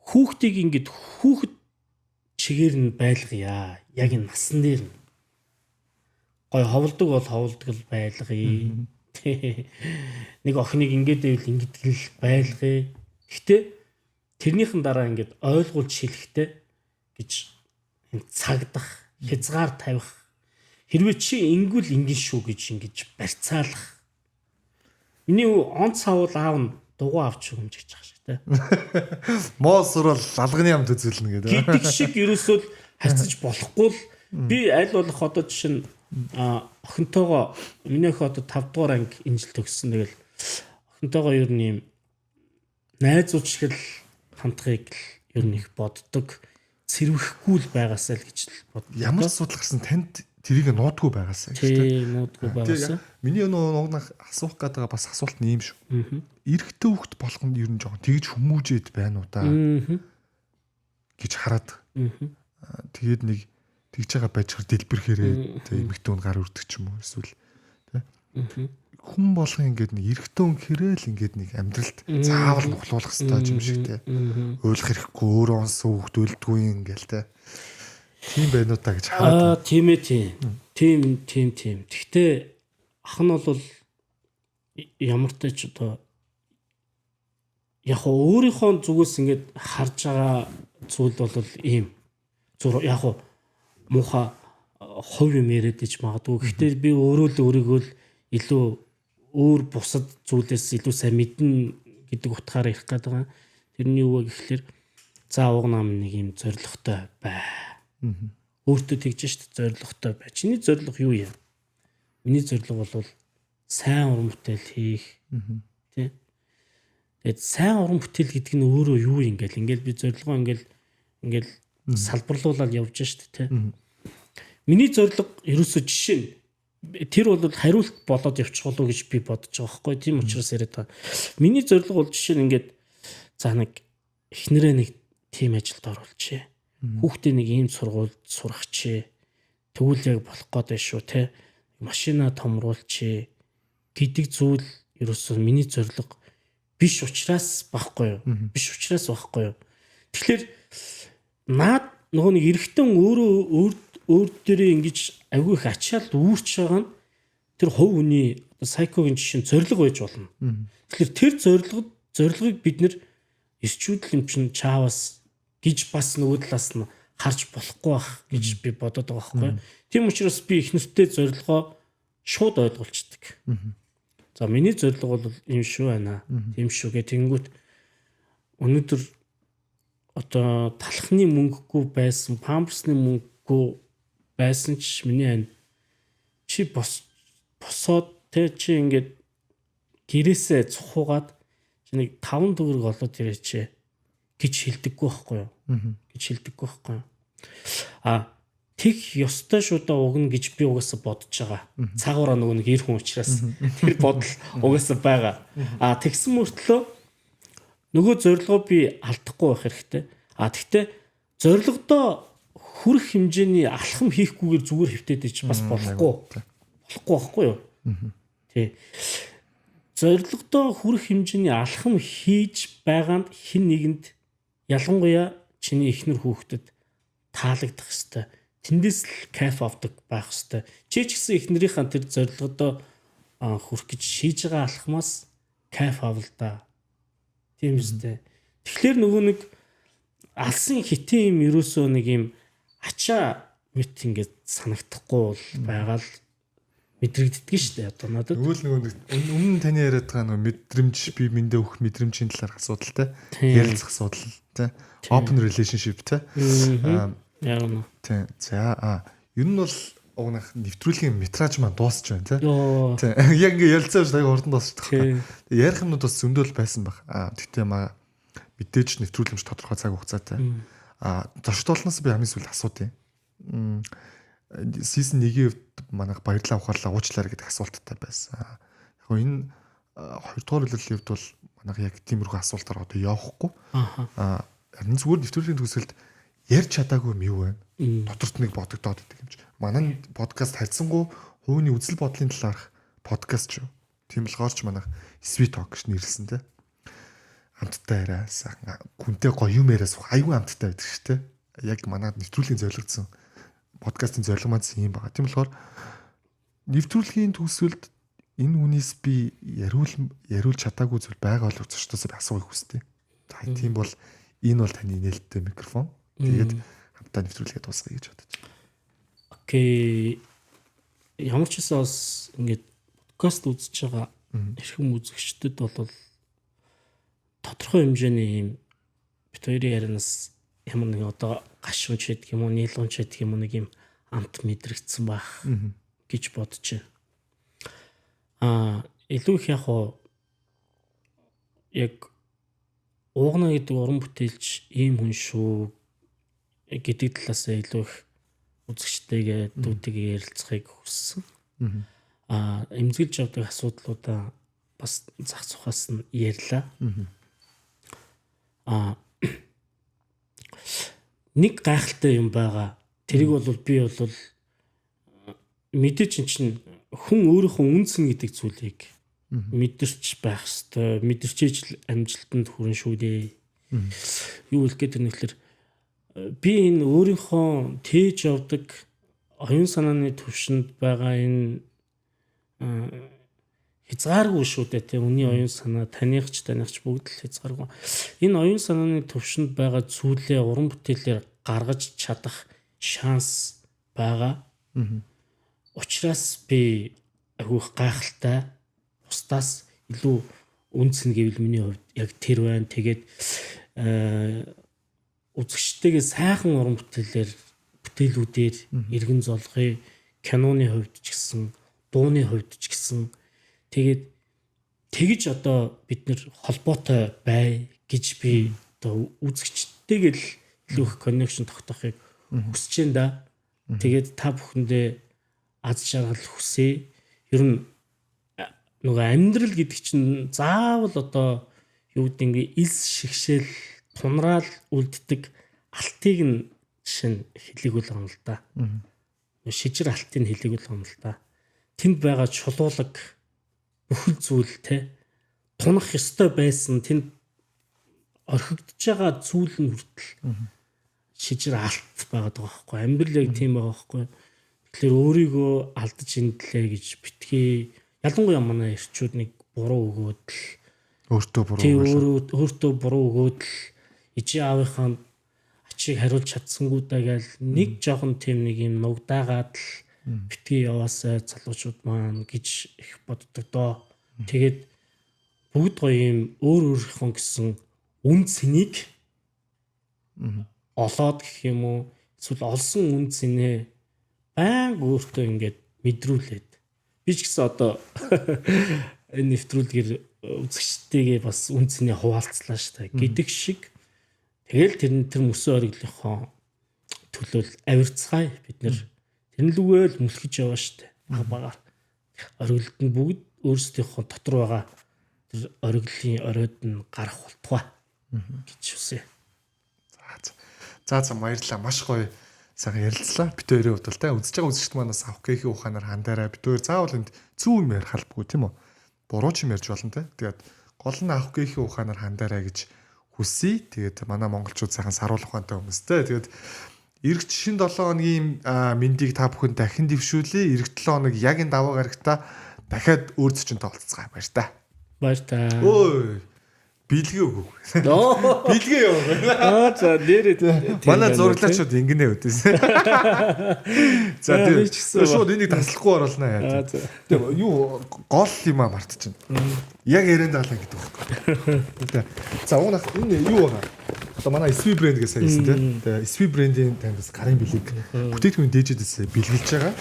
хүүхдийг ингээд хүүхэд чигээр нь байлгая. Яг энэ насан дээр нь гой ховлдог бол ховлдог л байлгая. Нэг охиныг ингээд байвал ингээд л байлгая. Гэтэ тэрнийхэн дараа ингээд ойлгуулж хэлэхтэй гэж цагдах, хязгаар тавих. Хэрвээ чи ингүүл ингэн шүү гэж ингэж барьцаалах. Миний онц савал аав нь дугуй авч өгөмж гэж байгаа шиг те. Моос сурал алганы ам төзүүлнэ гэдэг. Гэдэг шиг ерөөсөө харьцаж болохгүй л би аль болох одоо жишээ нь охинтойгоо миний охин одоо 5 дугаар анги энэ жил төгссөн. Тэгэл охинтойгоо ер нь юм найзууд шиг л хандхыг л ер нь их боддог. Цэрвэхгүй л байгаасаа л гэж л боддог. Ямар асуудал гарсан танд тэрийг нуудгүй байгаасаа гэж тийм нуудгүй байгаасаа. Миний нуугнах асуух гэдэг бас асуулт нь юм шүү. Эрэгтэй хүүхэд болох нь ер нь жоохон тэгж хүмүүжээд байна уу та гэж хараад. Тэгээд нэг тэгж байгаа байжхаар дэлбэрхээрээ тэг эмэгтэй хүн гар өрдөг ч юм уу эсвэл тэг. Хүн болгон ингээд нэг эрэгтэй хүн хэрээл ингээд нэг амьдралд заавал нухлуулах хэрэгтэй юм шиг тэг. Ойлгох хэрэггүй өөрөө онсон хүүхэд үлдгүй юм гээл тэг. Тийм байна уу та гэж хараад. Тийм ээ тийм. Гэхдээ ах нь бол ямар ч тач одоо яг өөрийнхөө зүгээс ингээд харж байгаа зүйл бол ийм яг муухай хувь юм яриад иж магадгүй. Гэхдээ би өөрөө л өөрийгөө л илүү өөр бусад зүйлээс илүү сайн мэднэ гэдэг утгаараа ярих гээд байгаа. Тэрний юу вэ гэхэлэр заавал нам нэг юм зоригтой бай. Өөртөө тэгж штт зоригтой бай. Чиний зориг юу юм? Миний зориг бол сайн уран бүтээл хийх. Тэ. Тэгээд сайн уран бүтээл гэдэг нь өөрөө юу юм ингээл би зорилгоо ингээл салбарлуулаад явж штт тэ. Миний зориг ерөөсөө жишээ нь тэр бол хариулт болоод явчих болов гэж би бодож байгаа байхгүй. Тийм учраас яриад байгаа. Миний зориг бол жишээ нь ингээд за нэг эхнэрээ нэг тим ажилд оруулчихъя. Хүүхдээ нэг ийм сургуульд сурахчээ. Тэгвэл яг болох гээд байна шүү те. машина томруулчих гэдэг зүйл ерөөсөө миний зорилго биш учраас байхгүй юу? Биш учраас байхгүй юу? Тэгэхээр наад нөгөө нэг эрэгтэн өөр дээрээ ингэж агүй их ачаал үүрч байгаа нь тэр хувь хүний сайкогийн жишээ зорилго байж болно. Тэгэхээр тэр зорилгыг бид нэр эрчүүдэл юм чин чаавас гэж бас нөгөө талаас нь харж болохгүй байх гэж би бодоод байгаа байхгүй. Тийм учраас би их нэртэй зорилгоо шууд ойлгуулцдаг. За миний зорилго бол юм шүү байна. Тийм шүү гэх тэнгүүт өнөөдөр одоо талхны мөнгөгүй байсан, памперсны мөнгөгүй байсан ч миний ань чи босоод тэ чи ингээд гэрээсээ цухуугаад чи нэг 5 төгрөг олоод ирээч гэж хэлдэггүй байхгүй юу? Гэж хэлдэггүй байхгүй юу? Тэг ёстой шүү да угна гэж би угаасаа бодож байгаа. Цагаараа нөгөө нэг эр хүн учраас тэр бодол угаасаа байгаа. Тэгсэн мөртлөө нөгөө зорилгоо би алдахгүй байх хэрэгтэй. Тэгтээ зорилгодоо хүрэх хэмжээний алхам хийхгүйгээр зүгээр хөвтөд ич бас болохгүй байхгүй юу? Тий. Зорилгодоо хүрэх хэмжээний алхам хийж байгаанд хин нэгэнд ялангуяа чиний эхнэр хүүхдэд таалагдах хэвээр тэндээс л кайф авдаг байх хэвээр. Чи ч гэсэн эхнэрийнхээ тэр зорилгодоо хүрэх гэж шийдэж байгаа алхмаас кайф авал да. Тийм үстэй. Тэгэхээр нөгөө нэг алсын хитэн юм ерөөсөө нэг юм ачаа мэт ингээд санагдахгүй бол байгаа л мэдрэгддэг шүү дээ одоо надад. Нөгөө өмнө таны яриад байгаа нөгөө мэдрэмж би мэндэ өгөх мэдрэмжийн талаар асуудалтай. Ярилцах асуудал тий. Open relationship тий. Яа. Тий. За ер нь бол угнах нэвтрүүлгийн метраж маань дуусч байна тий. Тий. Яг ингээ ярилцаа шүү аяга хурдан дуусчих. Ярих юмнууд бас зөндөл байсан баг. Тэгтээ мэдээж нэвтрүүлэмж тодорхой цаг хугацаатай. Зочдолноос би хамгийн сүүл асуудیں۔ Season 1-ийн хувьд манайх баярлалаа ухаарлаа уучлаарай гэдэг асуулттай байсан. Яг гоо энэ 2 дугаар үлрэлийн хувьд бол манайх яг тиймэрхүү асуултаар одоо явахгүй. Харин зүгээр нэвтрүүлгийн төгсөлд ярьж чадаагүй юм юу вэ? Докторт нэг бодогдоод идэг юм чи. Манай подкаст хайцсангуу хувийн үзэл бодлын талаарх подкаст шүү. Тийм болохоор ч манайх Sweet Talk гэж нэрлсэн те. Амттай яриа сайхан гүнтэй гоё юм яриа суух айгүй амттай байдаг шүү те. Яг манайд нэвтрүүлгийн зорилгоцсон подкастын зорилго маань юм байна. Тийм болохоор нэвтрүүлгийн төгсөлд энэ хүнээс би яриулж чадаагүй зүйл байгаа бол зочдоосоо би асуухыг хүсдэг. За тийм бол энэ бол таны нээлттэй микрофон. Тэгээд хамтаа нэвтрүүлгээ дуусгая гэж бодож байна. Окей. Ямар ч гэсэн бас ингээд подкаст үзэж байгаа эрхэм үзэгчдэд бол тодорхой хэмжээний юм бит хоёрын ярианаас ямар нэг одоо гашуунч гэдэг юм уу, нийлгуунч гэдэг юм уу нэг юм амт мэдрэгдсэн байх гэж бодож байна. Илүү их яг уугна гэдэг уран бүтээлч ийм хүн шүү гэдэг талаас илүү их үзэгчтэйгээ дүүтэйгээ ярилцахыг хүссэн. Эмзэглэж авдаг асуудлуудаа бас зах цухаас нь ярьлаа. Нэг гайхалтай юм байгаа. Тэрийг бол би бол мэдээж чинь хүн өөрийнхөө үнсэн гэдэг зүйлийг мэдэрч байх хэвээр мэдэрчээж амжилтанд хүрэн шүү дээ. Юу л гэдэг нэхлэр би энэ өөрийнхөө тээж явдаг оюун санааны төвшөнд байгаа энэ хязгааргүй шүү дээ тий. Үний оюун санаа таних бүгд л хязгааргүй. Энэ оюун санааны төвшөнд байгаа зүйлээ уран бүтээлээр гаргаж чадах шанс байгаа. Учираас би агүйх гайхалтай бусдаас илүү үнцэн гэвэл миний хувьд яг тэр байна. Тэгээд үзэгчтэйгээ сайхан уран бүтээлүүдээр эргэн золгоё. Киноны хувьд ч гэсэн, дууны хувьд ч гэсэн тэгж одоо бид нэр холбоотой бай гэж би одоо үзэгчтэйгээ л илүү их коннекшн тогтоохыг хүсэж байна да. Тэгээд та бүхэндээ аз жаргал хүсье. Ер нь нөгөө амьдрал гэдэг чинь заавал одоо юу гэдэг илс шигшэл тунраал үлддэг алтыг нь жишээ нь хэлээгүүл юм л да. Шижир алтыг хэлээгүүл юм л да. тэнд байгаа чулуулаг бүхэл зүйл те тунах ёстой байсан тэнд орхигдож байгаа зүйл нь хүртэл шижир алт байгаад байгаа байхгүй амьдрал яг тийм байгаа байхгүй тэгэхээр өөрийгөө алдаж индлээ гэж битгий ялангуяа манай эрчүүд нэг буруу өгөөд л өөртөө буруу өгөөд л ижи аавынхаа ачийг хариулж чадсангүй даа гээл нэг жоохон тийм нэг юм нугдаагаад л битгий яваасай залуучууд маань гэж их боддог доо тэгээд бүгд гоё юм өөрийнхөө гэсэн үн цэнийг олоод гэх юм уу эсвэл олсон үн цэнэ баян өөртөө ингээд мэдрүүлээд би ч гэсэн одоо энэ нэвтрүүлгээр үзэгчтэйгээ бас үн цэнэ хуваалцлаа штэ гэдэг шиг тэгэл тэр мөсөн ориглынхоо төлөөл авирцгаая бид нэр тэрнлүүгээл мүлхэж яваа штэ багаар ориглолт нь бүгд өөрсдийнхөө дотор байгаа тэр ориглын оройд нь гарах болтугай гэж үсэ. За баярлалаа. Маш гоё сайхан ярилцлаа. Бид хоёрын хувьд л та үзэж байгаа үзэгчд манаас авах гэхийн ухаанаар хандаарай. Бид хоёр заавал энд зөв юм ярих албагүй тийм үү? Буруу ч юм ярьж болно те. Тэгээд гол нь авах гэхийн ухаанаар хандаарай гэж хүсье. Тэгээд манай монголчууд сайхан саруулах ухаантай хүмүүстэй. Тэгээд эх шин 7 хоногийн мэндийг та бүхэн дахин дэвшүүлье. Эх 7 хоног яг энэ даваа гарагта дахиад өөр зочинтой уулзцгаая. Баяр та. Баяр та. Ой. Билгээ өгөө. Билгээ яваа. За нэрээ. Манай зураглаачууд ингэнэ үдээс. За тийм. Шууд энийг таслахгүй оруулнаа яа. Тэгээ юу гол юм а мартчихна. Яг ярианд даалаа гэдэг байхгүй. За уунах энэ юу байгаа? Одоо манай SV брэнд гэж сайн хэлсэн тийм. Тэгээ SV брэндийн таньдас гарын бэлэг бүтээгдэхүүн дээжэдээс бэлгэлж байгаа.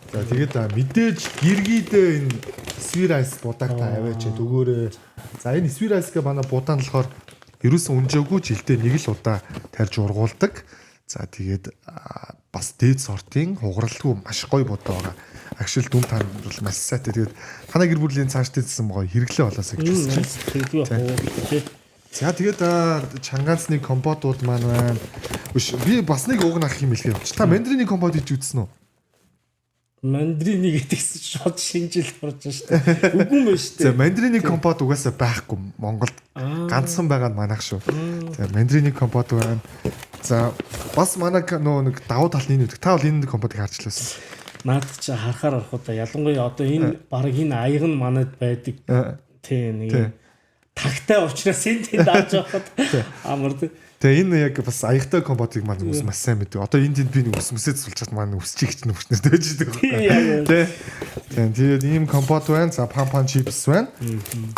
За тэгээд мэдээж гэргийдээ энэ Svirai's будагтаа аваачаад өгөөрэй. За энэ Svirai's-гээ манай будаан болохоор ерөөсөн үнжээгүй жилдээ нэг л удаа тарьж ургуулдаг. За тэгээд бас дээд сортын хугаралгүй маш гоё будаа байгаа. Агшил дүн танд бол маш сайтай. Тэгээд танай гэр бүлийн цаашдаа зсэн гоё хэрэглээ болоосаа гэж үзэж байна. За тэгээд чангаацны компотууд маань байна. Би бас нэг угнах юм хэлээ. Та мандрины компот хийж үзсэн үү? Мандрины гэдэгс шууд шинжил орж штэ. Үгүй мэн штэ. За мандрины компот угаасаа байхгүй Монголд ганцхан байгаа нь манайх шүү. За мандрины компот байна. За бас манай нэг давуу тал нь үүдэг. Та бол энэ компотыг харж лээсэн. Наад чи харахаар орохоо ялангуяа одоо энэ баг энэ аяг нь манад байдаг. Тийм нэг тагтай уучраас энэ тэнд авч явахад амар. Тэгээ энэ яг бас аягтай компотыг маань хүмүүс маш сайн мэддэг. Одоо энд би нэг өсмөсөд сулчаад маань өсчих гэж нүртнэр дэж идэг байна. Тэгээд ийм компот байна. За пампан чипс байна.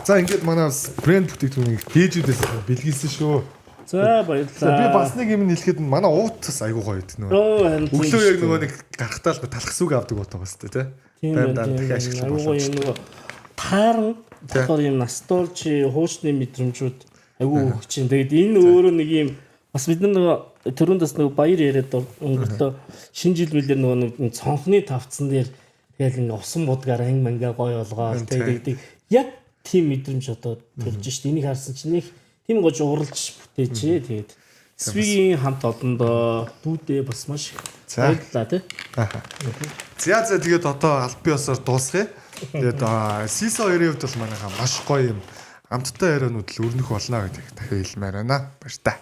За ингээд манай брэнд бүтээгдэхүүнийг дээжүүдээс бэлгэлсэн шүү. За баярлалаа. Би бас нэг юм хэлэхэд манай уутас айгуу гоё гэдэг нөө. Өглөө яг нөгөө нэг гарахтаа л талах сүг авдаг утаа бас тэ. Тийм дахиад ашиглах боломжтой. Таарн болохоор юм настолж хуучны мэдрэмжүүд айгүй өгч чинь. Тэгээд энэ өөрөө нэг юм бас бид нар төрөндөөс нэг баяр яриад өнгөрлөө шинэ жил мэлэр нөгөө нэг цонхны тавцсан дээр тэгэл ингээ усан будгаар ан мангаа гоё олгоо. Тэгээд яг тийм мэдрэмж одоо төрж шít. Энийг харсан чинь нэг тийм гож уралж бүтээжээ. Тэгээд Svi-ийн хамт олондоо дүүдээ бас маш баярлалаа тий. За тэгээд одоо аль биесээр дуусгая. Тэгээд Season 2-ийн хувьд бол манайхаа маш гоё юм амттай яриануд л өрнөх болно гэдэг дахиад хэлмээр байна. Баяр та.